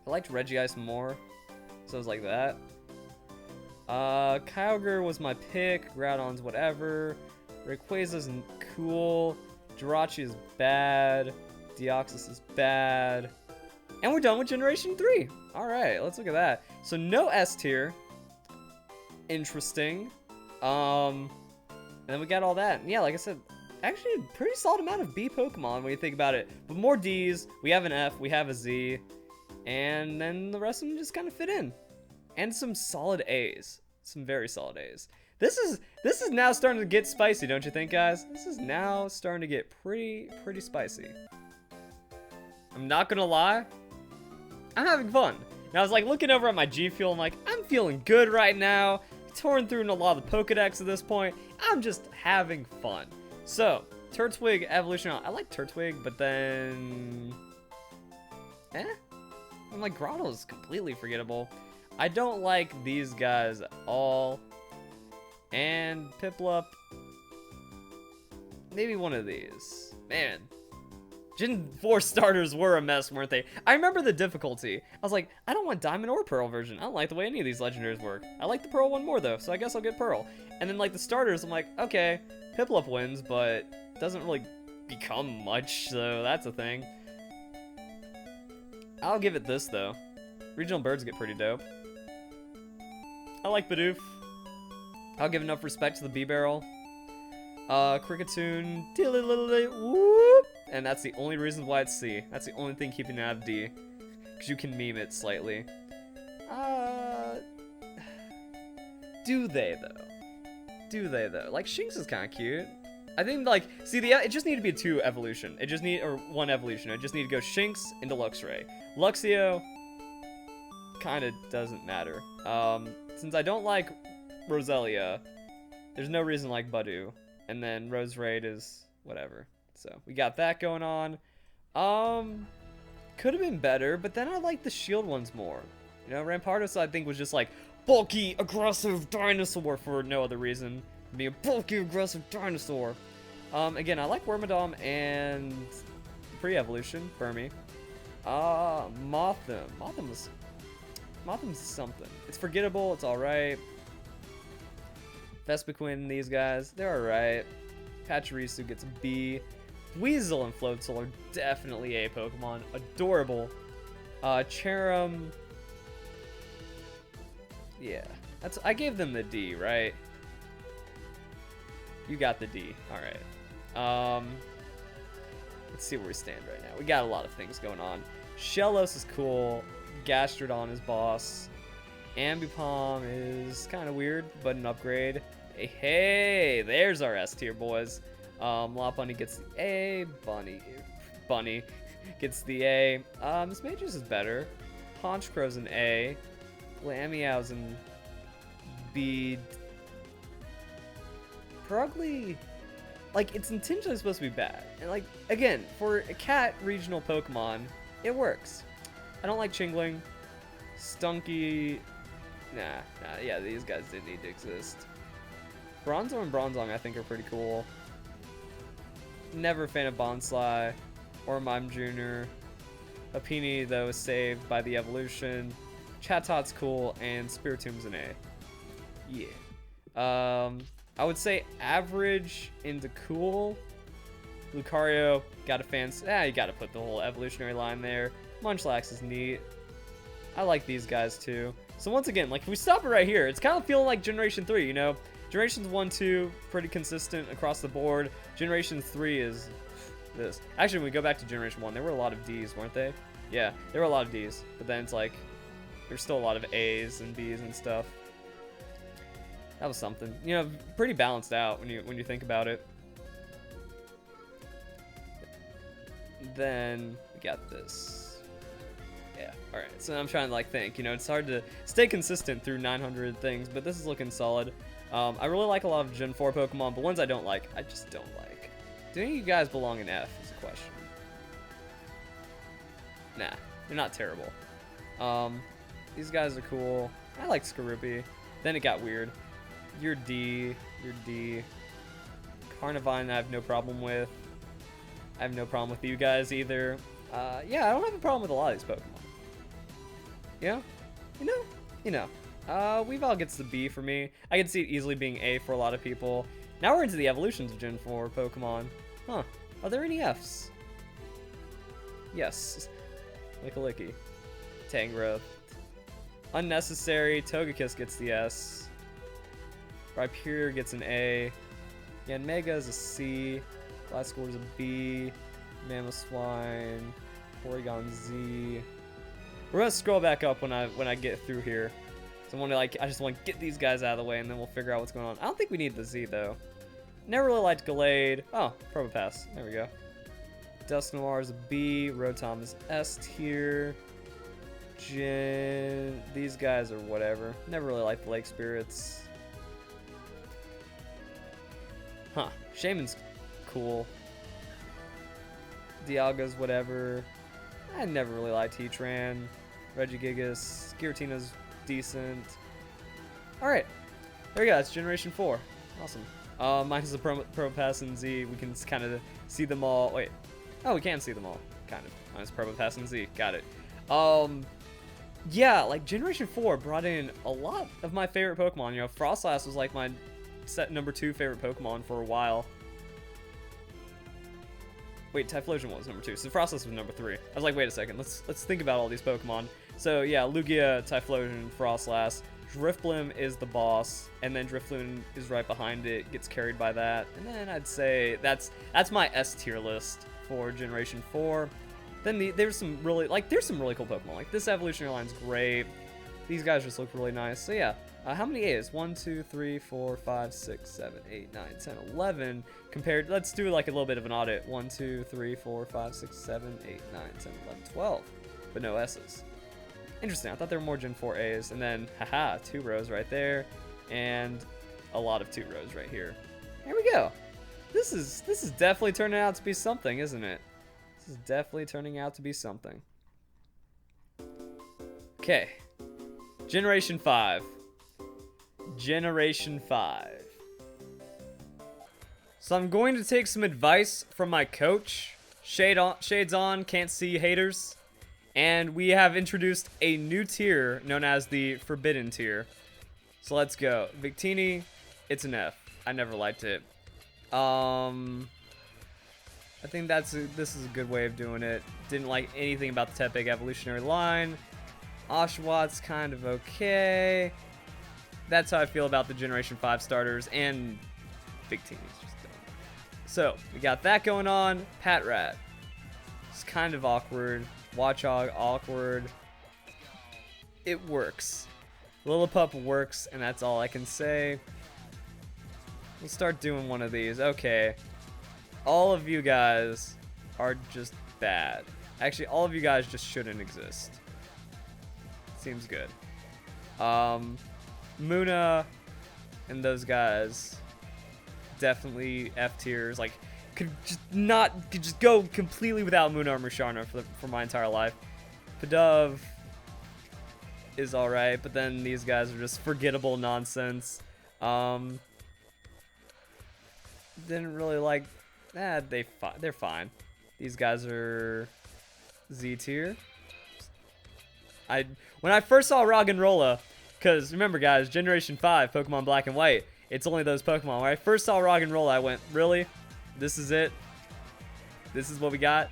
I liked Regice more. So it was like that. Kyogre was my pick. Groudon's whatever. Rayquaza's cool. Jirachi is bad. Deoxys is bad. And we're done with Generation 3. Alright, let's look at that. So no S tier. Interesting. And then we got all that. And yeah, like I said, actually a pretty solid amount of B Pokemon when you think about it. But more Ds. We have an F. We have a Z. And then the rest of them just kind of fit in. And some solid A's. Some very solid A's. This is now starting to get spicy, don't you think, guys? This is now starting to get pretty spicy. I'm not gonna lie. I'm having fun. And I was like looking over at my G Fuel, I'm like, I'm feeling good right now. Torn through a lot of the Pokedex at this point. I'm just having fun. So, Turtwig evolution. I like Turtwig, but then I'm like, Grotto's completely forgettable. I don't like these guys at all. And Piplup, maybe one of these. Man, Gen 4 starters were a mess, weren't they? I remember the difficulty. I was like, I don't want Diamond or Pearl version. I don't like the way any of these legendaries work. I like the Pearl one more, though, so I guess I'll get Pearl. And then, like, the starters, I'm like, okay, Piplup wins, but doesn't really become much, so that's a thing. I'll give it this, though. Regional birds get pretty dope. I like Bidoof. I'll give enough respect to the B-Barrel. Kricketune, whoop, and that's the only reason why it's C. That's the only thing keeping it out of D. Because you can meme it slightly. Do they, though? Do they, though? Like, Shinx is kind of cute. I think, like, see, it just need to be a 2 evolution. It just need, or 1 evolution. I just need to go Shinx into Luxray. Luxio kind of doesn't matter. Since I don't like Roselia, there's no reason like Budew. And then Roserade is whatever. So we got that going on. Could have been better, but then I like the shield ones more. You know, Rampardos I think was just like bulky, aggressive dinosaur for no other reason than being a bulky, aggressive dinosaur. Again, I like Wormadam and pre-evolution, Burmy. Mothim. Motham's something. It's forgettable, it's alright. Vespiquen, these guys, they're alright. Pachirisu gets a B. Weasel and Floatzel are definitely A Pokemon. Adorable. Cherim. Yeah. I gave them the D, right? You got the D. Alright. Let's see where we stand right now. We got a lot of things going on. Shellos is cool. Gastrodon is boss. Ambipom is kind of weird, but an upgrade. Hey, there's our S tier, boys. Lopunny gets the A. Bunny gets the A. Mismagius is better. Honchcrow's an A. Lamiao's an B. Purugly, like, it's intentionally supposed to be bad. And, like, again, for a cat regional Pokemon, it works. I don't like Chingling. Stunky. Nah, yeah, these guys didn't need to exist. Bronzor and Bronzong, I think, are pretty cool. Never a fan of Bonsly or Mime Jr. Happiny, though, is saved by the evolution. Chatot cool, and Spiritom's an A. Yeah. I would say average into cool. Lucario, got a fancy. You gotta put the whole evolutionary line there. Munchlax is neat. I like these guys too. So once again, like if we stop it right here, it's kind of feeling like Generation 3, you know? Generations 1, 2, pretty consistent across the board. Generation 3 is this. Actually, when we go back to Generation 1, there were a lot of Ds, weren't they? Yeah, there were a lot of Ds. But then it's like, there's still a lot of A's and B's and stuff. That was something. You know, pretty balanced out when you think about it. Then we got this. Yeah, alright. So I'm trying to like think, you know, it's hard to stay consistent through 900 things, but this is looking solid. I really like a lot of Gen 4 Pokemon, but ones I don't like, I just don't like. Do any of you guys belong in F is a question. Nah, they're not terrible. These guys are cool. I like Skorupi. Then it got weird. You're D. You're D. Carnivine I have no problem with. I have no problem with you guys either. Yeah, I don't have a problem with a lot of these Pokemon. You know. Weavile gets the B for me. I can see it easily being A for a lot of people. Now we're into the evolutions of Gen 4 Pokemon. Huh. Are there any Fs? Yes. Lickilicky. Tangrowth. Unnecessary. Togekiss gets the S. Rhyperior gets an A. Yanmega is a C. Gliscor is a B. Mamoswine. Porygon Z. We're gonna scroll back up when I get through here. So I just want to get these guys out of the way, and then we'll figure out what's going on. I don't think we need the Z though. Never really liked Gallade. Oh, Probopass. There we go. Dusknoir is a B. Rotom is S tier. These guys are whatever. Never really liked the Lake Spirits. Huh. Shaman's cool. Dialga's whatever. I never really liked Heatran. Regigigas. Giratina's decent. Alright. There we go. That's Generation 4. Awesome. Minus the Probopass and Z. We can kind of see them all. Wait. Oh, we can see them all. Kind of. Minus Probopass and Z. Got it. Yeah, like Generation 4 brought in a lot of my favorite Pokemon. You know, Frostlass was like my set number 2 favorite Pokemon for a while. Wait, Typhlosion was number 2, so Frostlass was number 3. I was like, wait a second, let's think about all these Pokemon. So yeah, Lugia, Typhlosion, Frostlass. Drifblim is the boss, and then Drifloon is right behind it, gets carried by that. And then I'd say that's my S tier list for Generation 4. Then there's some really cool Pokemon. Like this evolutionary line's great. These guys just look really nice. So yeah, how many A's? 1, 2, 3, 4, 5, 6, 7, 8, 9, 10, 11. Compared, let's do like a little bit of an audit. 1, 2, 3, 4, 5, 6, 7, 8, 9, 10, 11, 12. But no S's. Interesting. I thought there were more Gen 4 A's. And then, haha, 2 rows right there. And a lot of 2 rows right here. There we go. This is definitely turning out to be something, isn't it? This is definitely turning out to be something. Okay. Generation 5. Generation 5. So I'm going to take some advice from my coach. Shades on, can't see haters. And we have introduced a new tier known as the Forbidden tier. So let's go. Victini, it's an F. I never liked it. I think this is a good way of doing it. Didn't like anything about the Tepig evolutionary line. Oshawott kind of okay. That's how I feel about the Generation 5 starters, and Victini's just dumb. So, we got that going on. Patrat. It's kind of awkward. Watchog, awkward. It works. Lillipup works, and that's all I can say. We'll start doing one of these. Okay. All of you guys are just bad. Actually, all of you guys just shouldn't exist. Seems good. Munna and those guys definitely F tiers. Like, could just go completely without Munna or Musharna for my entire life. Pidove is alright, but then these guys are just forgettable nonsense. Didn't really like. They're fine. These guys are Z tier. When I first saw Roggenrola, because remember guys, Generation 5, Pokemon Black and White, it's only those Pokemon. When I first saw Roggenrola, I went, really? This is it? This is what we got?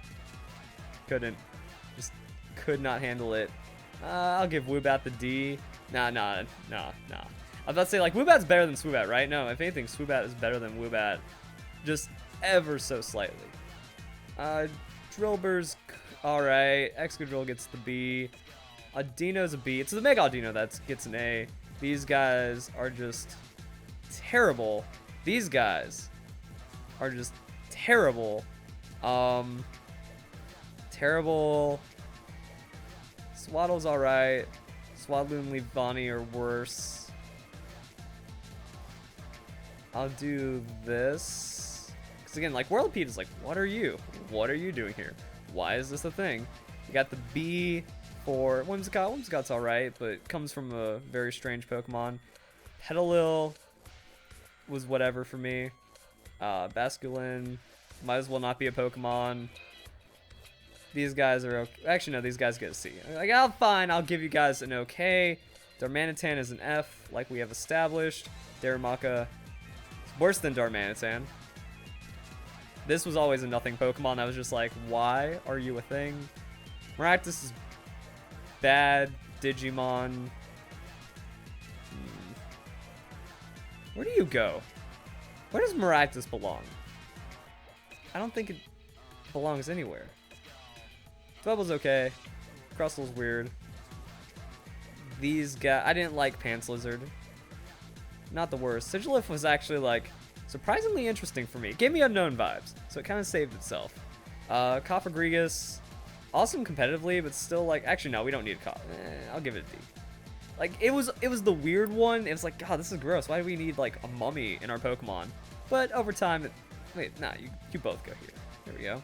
Just could not handle it. I'll give Woobat the D. Nah. I was about to say, like, Woobat's better than Swoobat, right? No, if anything, Swoobat is better than Woobat. Just ever so slightly. Drillbur's alright. Excadrill gets the B. Audino's a B. It's the Mega Audino that gets an A. These guys are just terrible. These guys are just terrible. Terrible. Swaddle's alright. Swadloon and Leavanny are worse. I'll do this. Because again, like, Whirlipede is like, what are you? What are you doing here? Why is this a thing? You got the B for Whimsicott. Whimsicott's alright, but comes from a very strange Pokemon. Petalil was whatever for me. Basculin might as well not be a Pokemon. These guys are okay. Actually, no, these guys get a C. Like, fine, I'll give you guys an okay. Darmanitan is an F, like we have established. Darumaka is worse than Darmanitan. This was always a nothing Pokemon. I was just like, why are you a thing? Maractus is bad. Digimon. Where do you go? Where does Maractus belong? I don't think it belongs anywhere. Bubble's okay. Crustle's weird. These guys, I didn't like Pants Lizard. Not the worst. Sigilyph was actually like surprisingly interesting for me. It gave me unknown vibes, so it kind of saved itself. Cofagrigus, awesome competitively, but still like, actually no, we don't need a Cof. I'll give it a D. Like it was the weird one. It was like, God, this is gross. Why do we need like a mummy in our Pokemon? But over time, wait, nah, you both go here. There we go.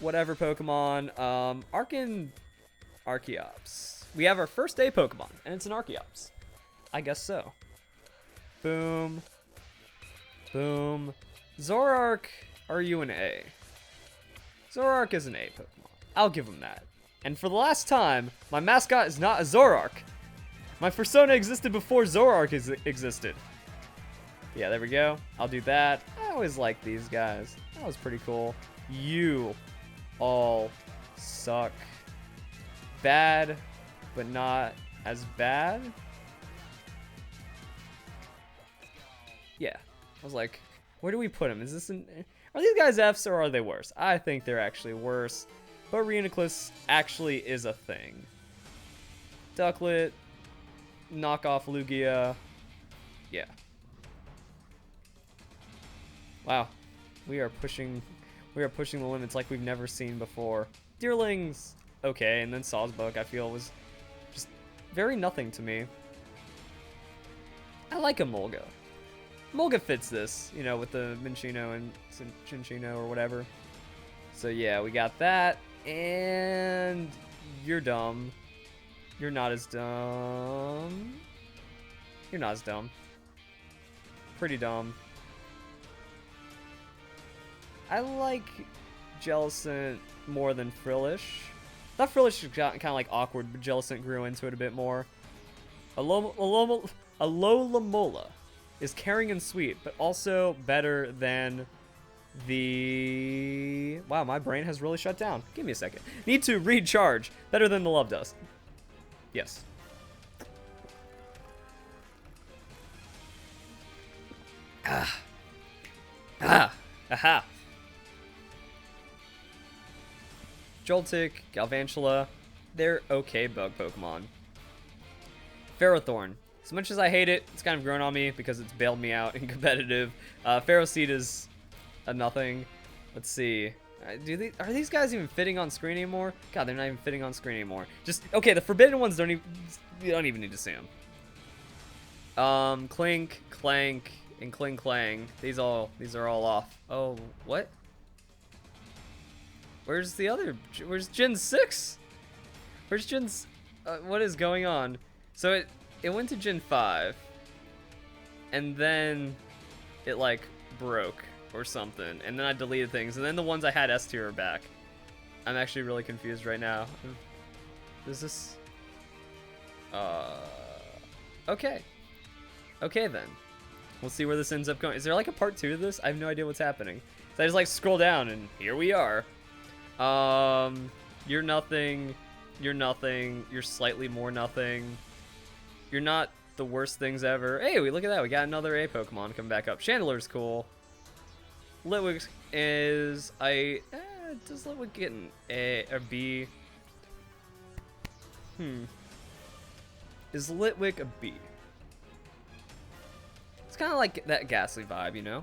Whatever Pokemon. Archeops. We have our first A Pokemon, and it's an Archeops. I guess so. Boom. Boom. Zoroark, are you an A? Zoroark is an A Pokemon. I'll give him that. And for the last time, my mascot is not a Zoroark. My persona existed before Zoroark existed. Yeah, there we go. I'll do that. I always like these guys. That was pretty cool. You all suck. Bad, but not as bad. Yeah. I was like, where do we put them? Is this are these guys Fs or are they worse? I think they're actually worse. But Reuniclus actually is a thing. Ducklet, knockoff Lugia. Yeah. Wow. We are pushing the limits like we've never seen before. Deerlings, okay, and then Sawsbuck I feel was just very nothing to me. I like a Molga. Molga fits this, you know, with the Minccino and Cinccino or whatever. So yeah, we got that, and you're dumb. You're not as dumb. You're not as dumb. Pretty dumb. I like Jellicent more than Frillish. I thought Frillish got kind of like awkward, but Jellicent grew into it a bit more. Alola Mola is caring and sweet, but also better than the... Wow, my brain has really shut down. Give me a second. Need to recharge. Better than the Love Dust. Yes. Aha. Joltik, Galvantula, they're okay bug Pokemon. Ferrothorn. As much as I hate it, it's kind of grown on me because it's bailed me out in competitive. Ferroseed is a nothing. Let's see. Are these guys even fitting on screen anymore? God, they're not even fitting on screen anymore. Just, okay, the forbidden ones you don't even need to see them. Clink, Clank, and Kling Clang. These are all off. Oh, what? Where's Gen 6? Where's Gen's... what is going on? So it went to Gen 5. And then it, like, broke or something. And then I deleted things. And then the ones I had S tier are back. I'm actually really confused right now. Is this... Okay. Okay, then. We'll see where this ends up going. Is there like a part 2 to this? I have no idea what's happening. So I just like scroll down and here we are. You're nothing. You're nothing. You're slightly more nothing. You're not the worst things ever. Hey, look at that. We got another A Pokemon come back up. Chandeler's cool. Litwick is... does Litwick get an A or B? Is Litwick a B? It's kind of like that Ghastly vibe, you know?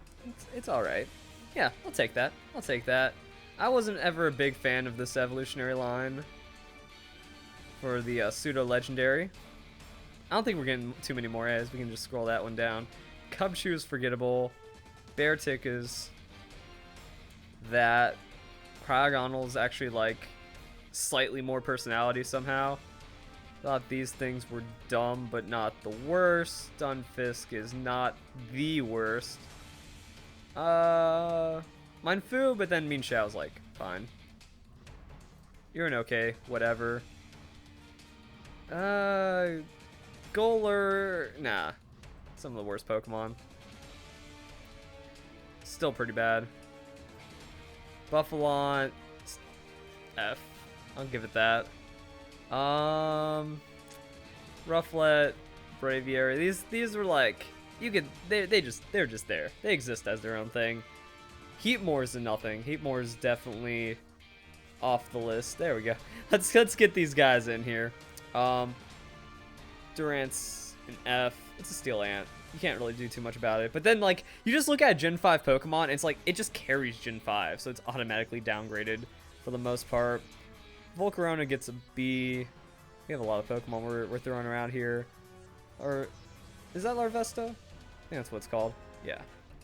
It's alright. Yeah, I'll take that. I'll take that. I wasn't ever a big fan of this evolutionary line for the pseudo-legendary. I don't think we're getting too many more A's. We can just scroll that one down. Cubchoo is forgettable. Beartic is that. Cryogonal is actually like slightly more personality somehow. Thought these things were dumb, but not the worst. Stunfisk is not the worst. Minefu, but then Mean Xiao's like, fine. You're an okay, whatever. Golur, nah. Some of the worst Pokemon. Still pretty bad. Buffalon, F. I'll give it that. Rufflet, Braviary. These were like, they're just there. They exist as their own thing. Heatmore is a nothing. Heatmore is definitely off the list. There we go. Let's get these guys in here. Durant's an F. It's a Steel Ant. You can't really do too much about it. But then, like, you just look at Gen 5 Pokemon, and it's like, it just carries Gen 5, so it's automatically downgraded for the most part. Volcarona gets a B. We have a lot of Pokemon we're throwing around here. Or, is that Larvesta? I think that's what it's called. Yeah,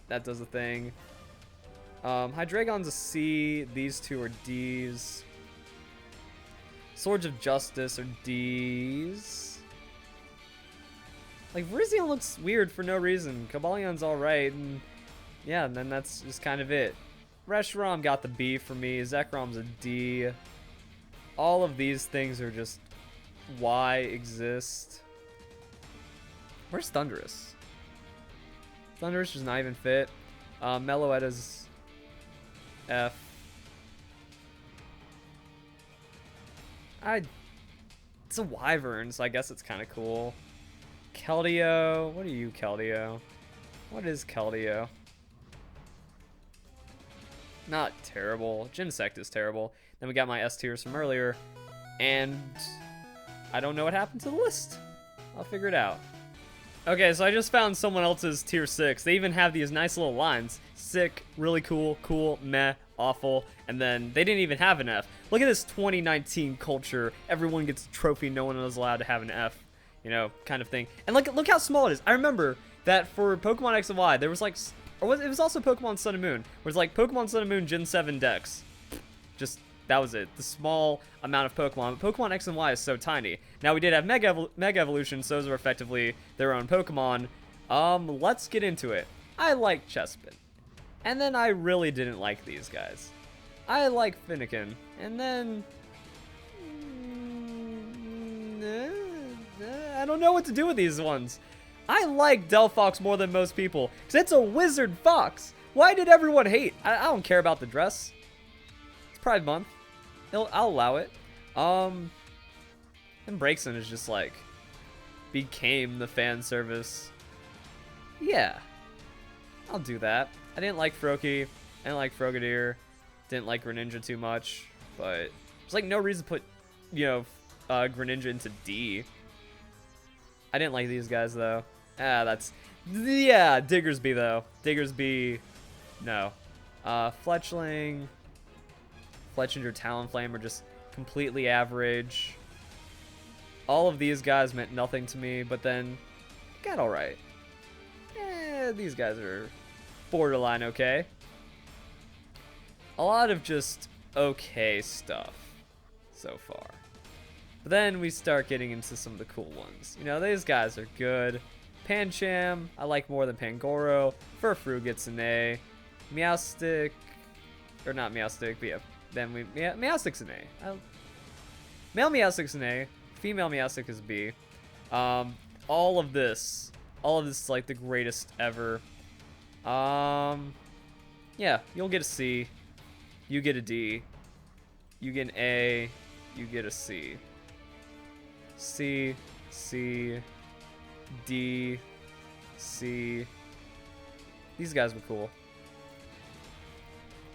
that does the thing. Hydreigon's a C. These two are D's. Swords of Justice are D's. Like, Virizion looks weird for no reason. Cobalian's alright, and yeah, and then that's just kind of it. Reshiram got the B for me. Zekrom's a D. All of these things are just why exist. Where's Thundurus? Thundurus is not even fit. Meloetta's F. It's a Wyvern, so I guess it's kind of cool. Keldeo. What are you, Keldeo? What is Keldeo? Not terrible. Genesect is terrible. Then we got my S tiers from earlier. And I don't know what happened to the list. I'll figure it out. Okay, so I just found someone else's tier 6. They even have these nice little lines. Sick, really cool, cool, meh, awful, and then they didn't even have an F. Look at this 2019 culture. Everyone gets a trophy, no one is allowed to have an F. You know, kind of thing. And look how small it is. I remember that for Pokemon X and Y, there was like, it was also Pokemon Sun and Moon, where it's like Pokemon Sun and Moon Gen 7 Dex. Just, that was it. The small amount of Pokemon. But Pokemon X and Y is so tiny. Now we did have Mega Evolution, so those are effectively their own Pokemon. Let's get into it. I like Chespin. And then I really didn't like these guys. I like Finnegan. And then... I don't know what to do with these ones. I like Delphox more than most people, because it's a wizard fox. Why did everyone hate? I don't care about the dress. It's Pride Month. I'll allow it. And Braixen is just like, became the fan service. Yeah. I'll do that. I didn't like Froakie. I didn't like Frogadier. Didn't like Greninja too much, but there's like no reason to put, you know, Greninja into D. I didn't like these guys though. Yeah, Diggersby though. Diggersby, no. Fletchling, Fletchinder, Talonflame are just completely average. All of these guys meant nothing to me, but then got alright. These guys are borderline okay. A lot of just okay stuff so far. But then we start getting into some of the cool ones. You know, these guys are good. Pancham, I like more than Pangoro. Furfrou gets an A. Meowstic, or not Meowstic, but yeah, Then we Meowstic's an A. Male Meowstic's an A. Female Meowstic is B. All of this is like the greatest ever. Yeah, you'll get a C. You get a D. You get an A. You get a C. C, C, D, C. These guys were cool.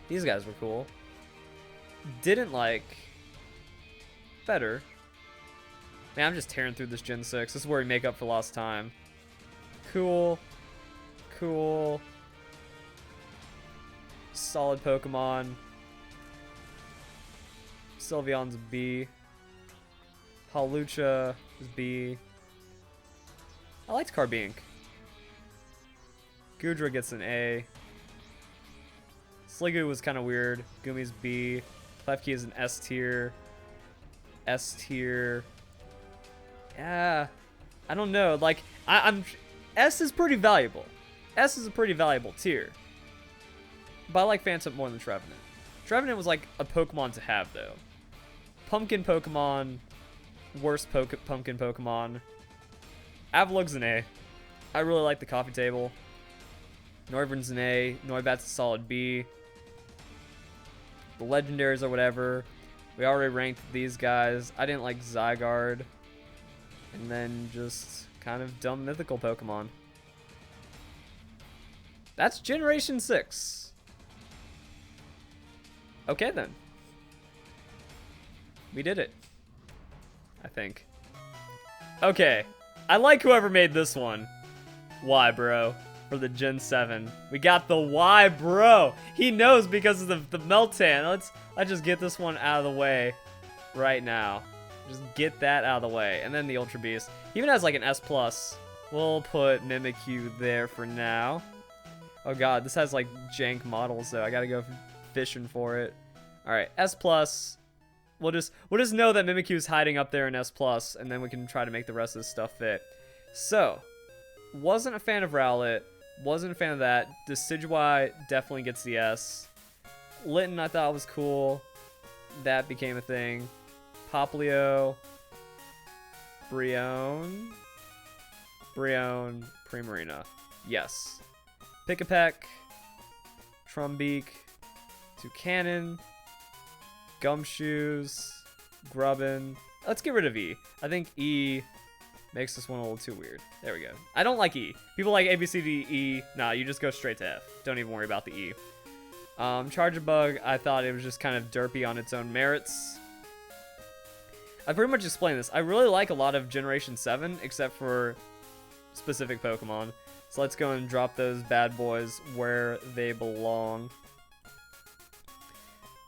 These guys were cool. Didn't like. Better. Man, I'm just tearing through this Gen 6. This is where we make up for lost time. Cool. Cool. Solid Pokemon. Sylveon's B. Hawlucha is B. I liked Carbink. Goodra gets an A. Sliggoo was kind of weird. Gummy's B. Klefki is an S tier. S tier. Yeah, I don't know. Like, I'm S is pretty valuable. S is a pretty valuable tier. But I like Phantom more than Trevenant. Trevenant was like a Pokemon to have, though. Pumpkin Pokemon. Worst pumpkin Pokemon. Avalug's an A. I really like the coffee table. Noivern's an A. Noibat's a solid B. The legendaries or whatever. We already ranked these guys. I didn't like Zygarde. And then just kind of dumb mythical Pokemon. That's Generation 6. Okay then. We did it. I think. Okay. I like whoever made this one. Why, bro? For the Gen 7. We got the why, bro. He knows because of the Meltan. Let's just get this one out of the way right now. Just get that out of the way. And then the Ultra Beast. He even has like an S+. We'll put Mimikyu there for now. Oh god, this has like jank models though. I gotta go fishing for it. Alright, S+. We'll just know that Mimikyu's hiding up there in S+, and then we can try to make the rest of this stuff fit. So, wasn't a fan of Rowlet. Wasn't a fan of that. Decidueye definitely gets the S. Litten I thought was cool. That became a thing. Popplio. Brionne, Primarina. Yes. Pick-a-Peck. Trumbeak. Toucanon. Gumshoes. Grubbin. Let's get rid of E. I think E makes this one a little too weird. There we go. I don't like E. People like A, B, C, D, E. Nah, you just go straight to F. Don't even worry about the E. Charjabug, I thought it was just kind of derpy on its own merits. I pretty much explained this. I really like a lot of Generation 7, except for specific Pokemon. So let's go and drop those bad boys where they belong.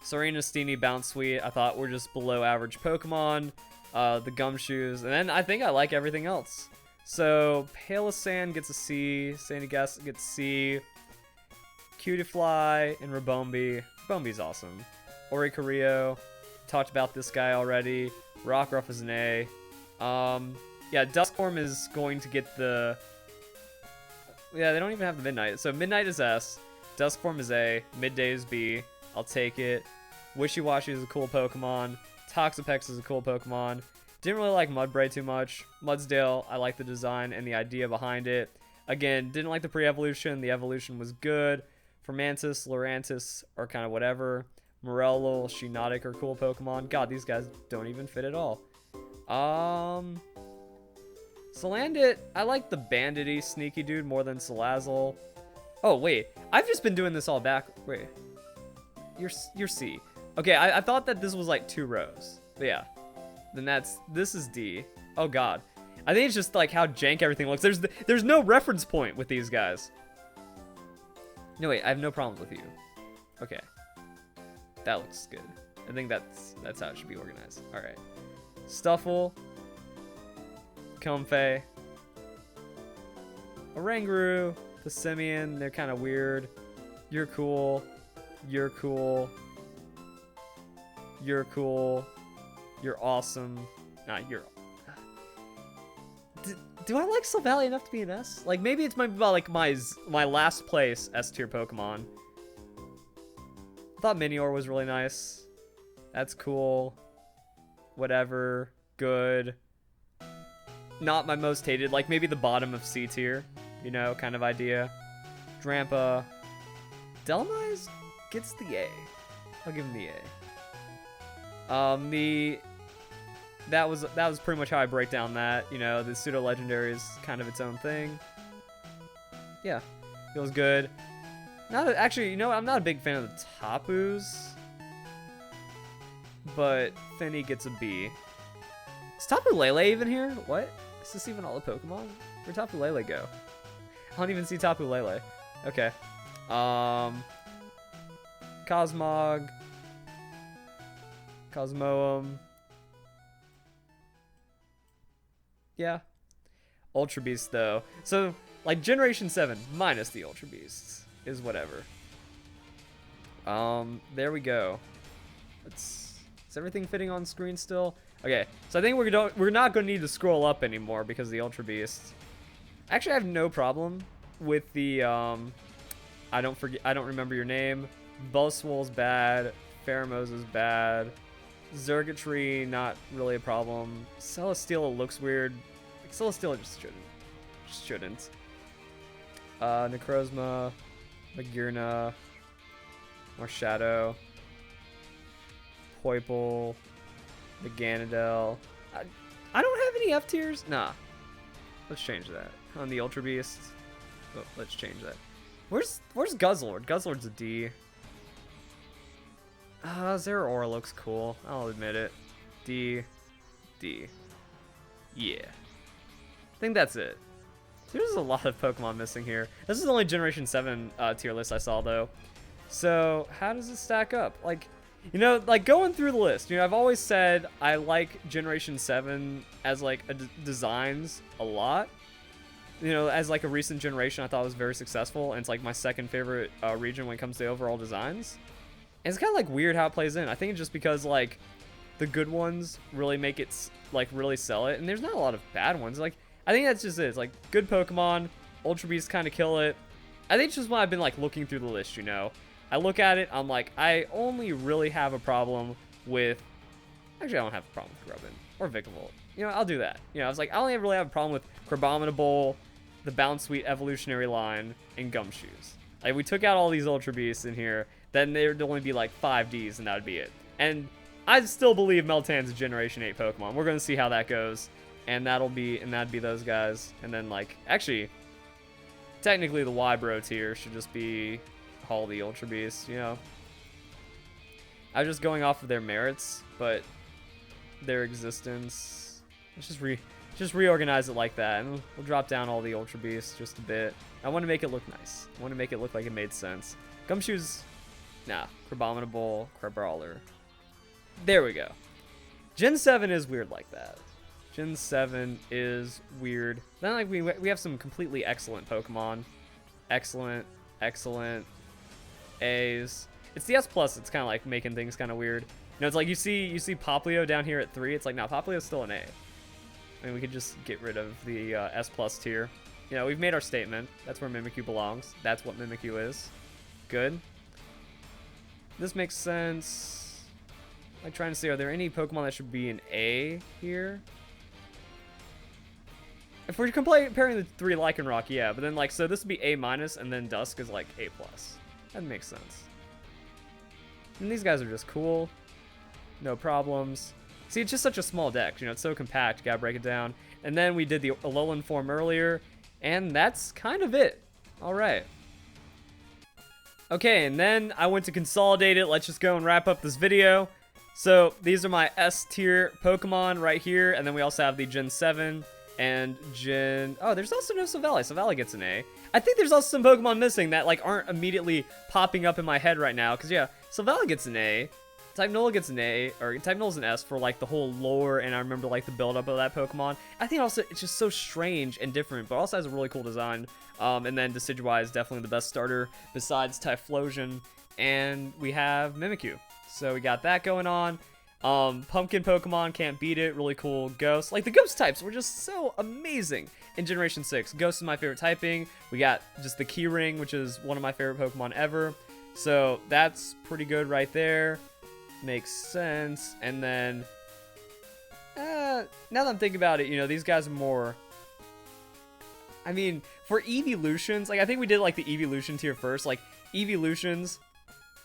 Serena, Steenie, Bounce Sweet, I thought were just below average Pokemon. The Gumshoes, and then I think I like everything else. So, Palossand gets a C, Sandygast gets a C, Cutiefly, and Ribombee. Ribombee's awesome. Oricorio, talked about this guy already. Rockruff is an A. Yeah, Duskform is going to get the... Yeah, they don't even have the Midnight. So Midnight is S, Duskform is A, Midday is B. I'll take it. Wishiwashi is a cool Pokemon. Toxapex is a cool Pokemon. Didn't really like Mudbray too much. Mudsdale, I like the design and the idea behind it. Again, didn't like the pre-evolution. The evolution was good. Fermantis, Lurantis are kind of whatever. Morello, Shiinotic are cool Pokemon. God, these guys don't even fit at all. Salandit, I like the bandity sneaky dude more than Salazzle. Oh, wait. I've just been doing this all back. Wait. You're C. Okay, I thought that this was like 2 rows. But yeah. Then this is D. Oh god. I think it's just like how jank everything looks. There's no reference point with these guys. No, wait, I have no problems with you. Okay. That looks good. I think that's how it should be organized. Alright. Stuffle. Comfey. Oranguru. Passimian, they're kind of weird. You're cool. You're cool. You're cool. You're awesome. Nah, you're... Do I like Silvally enough to be an S? Like, maybe it's about like my last place S tier Pokemon. I thought Minior was really nice. That's cool. Whatever. Good. Not my most hated. Like, maybe the bottom of C tier. You know, kind of idea. Drampa. Dhelmise gets the A. I'll give him the A. That was pretty much how I break down that. You know, the pseudo legendary is kind of its own thing. Yeah, feels good. Actually, you know what? I'm not a big fan of the Tapus, but Finny gets a B. Is Tapu Lele even here? What? Is this even all the Pokemon? Where'd Tapu Lele go? I don't even see Tapu Lele. Okay. Cosmog. Cosmoem. Yeah. Ultra Beast though. So, like, Generation 7 minus the Ultra Beasts is whatever. There we go. Is everything fitting on screen still? Okay, so I think we're not going to need to scroll up anymore because of the Ultra Beasts. Actually, I have no problem with the, I don't remember your name. Buzzwole's bad. Pheromones is bad. Zergatry, not really a problem. Celesteela looks weird. Celesteela just shouldn't. Necrozma, Magearna, Marshadow, Poipole, Meganadel. I don't have any F tiers. Nah. Let's change that. On the Ultra Beast. Oh, let's change that. Where's Guzzlord? Guzzlord's a D. Zeraora looks cool. I'll admit it. D. Yeah. I think that's it. There's a lot of Pokemon missing here. This is the only Generation 7 tier list I saw, though. So, how does it stack up? Like, you know, like, going through the list, you know, I've always said I like Generation 7 as, like, designs a lot. You know, as, like, a recent generation I thought was very successful, and it's, like, my second favorite region when it comes to overall designs. And it's kind of, like, weird how it plays in. I think it's just because, like, the good ones really make it, like, really sell it, and there's not a lot of bad ones. Like, I think that's just it. It's, like, good Pokemon, Ultra Beasts kind of kill it. I think it's just when I've been, like, looking through the list, you know. I look at it, I'm like, I only really have a problem with... Actually, I don't have a problem with Grubbin or Vikavolt. You know, I'll do that. You know, I was like, I only really have a problem with Crabominable, the Bounce Sweet Evolutionary line, and Gumshoes. Like, we took out all these Ultra Beasts in here, then there'd only be, like, 5 Ds, and that would be it. And I still believe Meltan's a Generation 8 Pokemon. We're going to see how that goes. And that'd be those guys. And then, like, actually, technically the Y-Bro tier should just be all the Ultra Beasts, you know. I was just going off of their merits, but their existence. Let's just reorganize it like that, and we'll drop down all the Ultra Beasts just a bit. I want to make it look nice. I want to make it look like it made sense. Gumshoes, nah. Crabominable, Crabrawler. There we go. Gen 7 is weird like that. Gen 7 is weird. Then, like, we have some completely excellent Pokemon. Excellent. A's. It's the S+, it's kind of like making things kind of weird. You know, it's like you see Poplio down here at 3. It's like, no, Poplio's still an A. I mean, we could just get rid of the S+ tier. You know, we've made our statement. That's where Mimikyu belongs. That's what Mimikyu is. Good. This makes sense. I'm trying to see, are there any Pokemon that should be an A here? If we're comparing the 3 Lycanroc, yeah, but then, like, so this would be A-, and then Dusk is, like, A+. That makes sense. And these guys are just cool. No problems. See, it's just such a small deck, you know, it's so compact, you gotta break it down. And then we did the Alolan form earlier, and that's kind of it. Alright. Okay, and then I went to consolidate it. Let's just go and wrap up this video. So, these are my S-tier Pokemon right here, and then we also have the Gen 7. And oh, there's also no Silvally. Silvally gets an A. I think there's also some Pokemon missing that, like, aren't immediately popping up in my head right now. Because, yeah, Silvally gets an A. Type-Null gets an A, or Type-Null's an S for, like, the whole lore, and I remember, like, the build-up of that Pokemon. I think also it's just so strange and different, but also has a really cool design. And then Decidueye is definitely the best starter besides Typhlosion. And we have Mimikyu. So we got that going on. Pumpkin Pokemon, can't beat it. Really cool. Ghost. Like, the Ghost types were just so amazing in Generation 6. Ghost is my favorite typing. We got just the Keyring, which is one of my favorite Pokemon ever. So that's pretty good right there. makes sense. And then, now that I'm thinking about it, you know, these guys are more... I mean, for evolutions, like, I think we did, like, the evolution tier first. Like, evolutions,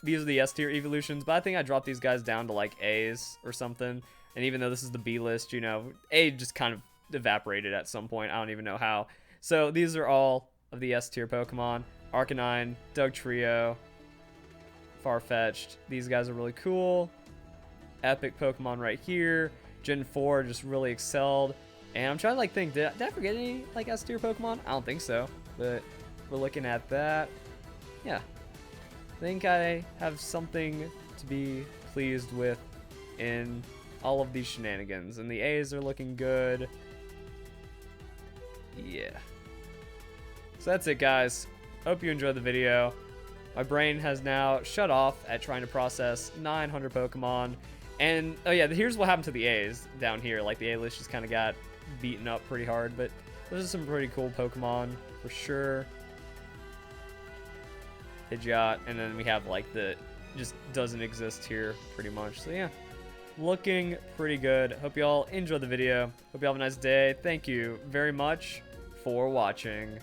these are the S tier evolutions, but I think I dropped these guys down to, like, A's or something. And even though this is the B list, you know, A just kind of evaporated at some point. I don't even know how. So, these are all of the S tier Pokemon. Arcanine, Dugtrio, Farfetch'd. These guys are really cool. Epic Pokemon right here. Gen 4 just really excelled. And I'm trying to like think, did I forget any like S tier Pokemon? I don't think so, but we're looking at that. Yeah, I think I have something to be pleased with in all of these shenanigans, and the A's are looking good. Yeah. So that's it, guys. Hope you enjoyed the video. My brain has now shut off at trying to process 900 Pokemon. And, oh yeah, here's what happened to the A's down here. Like, the A list just kind of got beaten up pretty hard, but those are some pretty cool Pokemon for sure. Pidgeot, and then we have like the just doesn't exist here pretty much. So yeah, looking pretty good. Hope you all enjoyed the video. Hope you all have a nice day. Thank you very much for watching.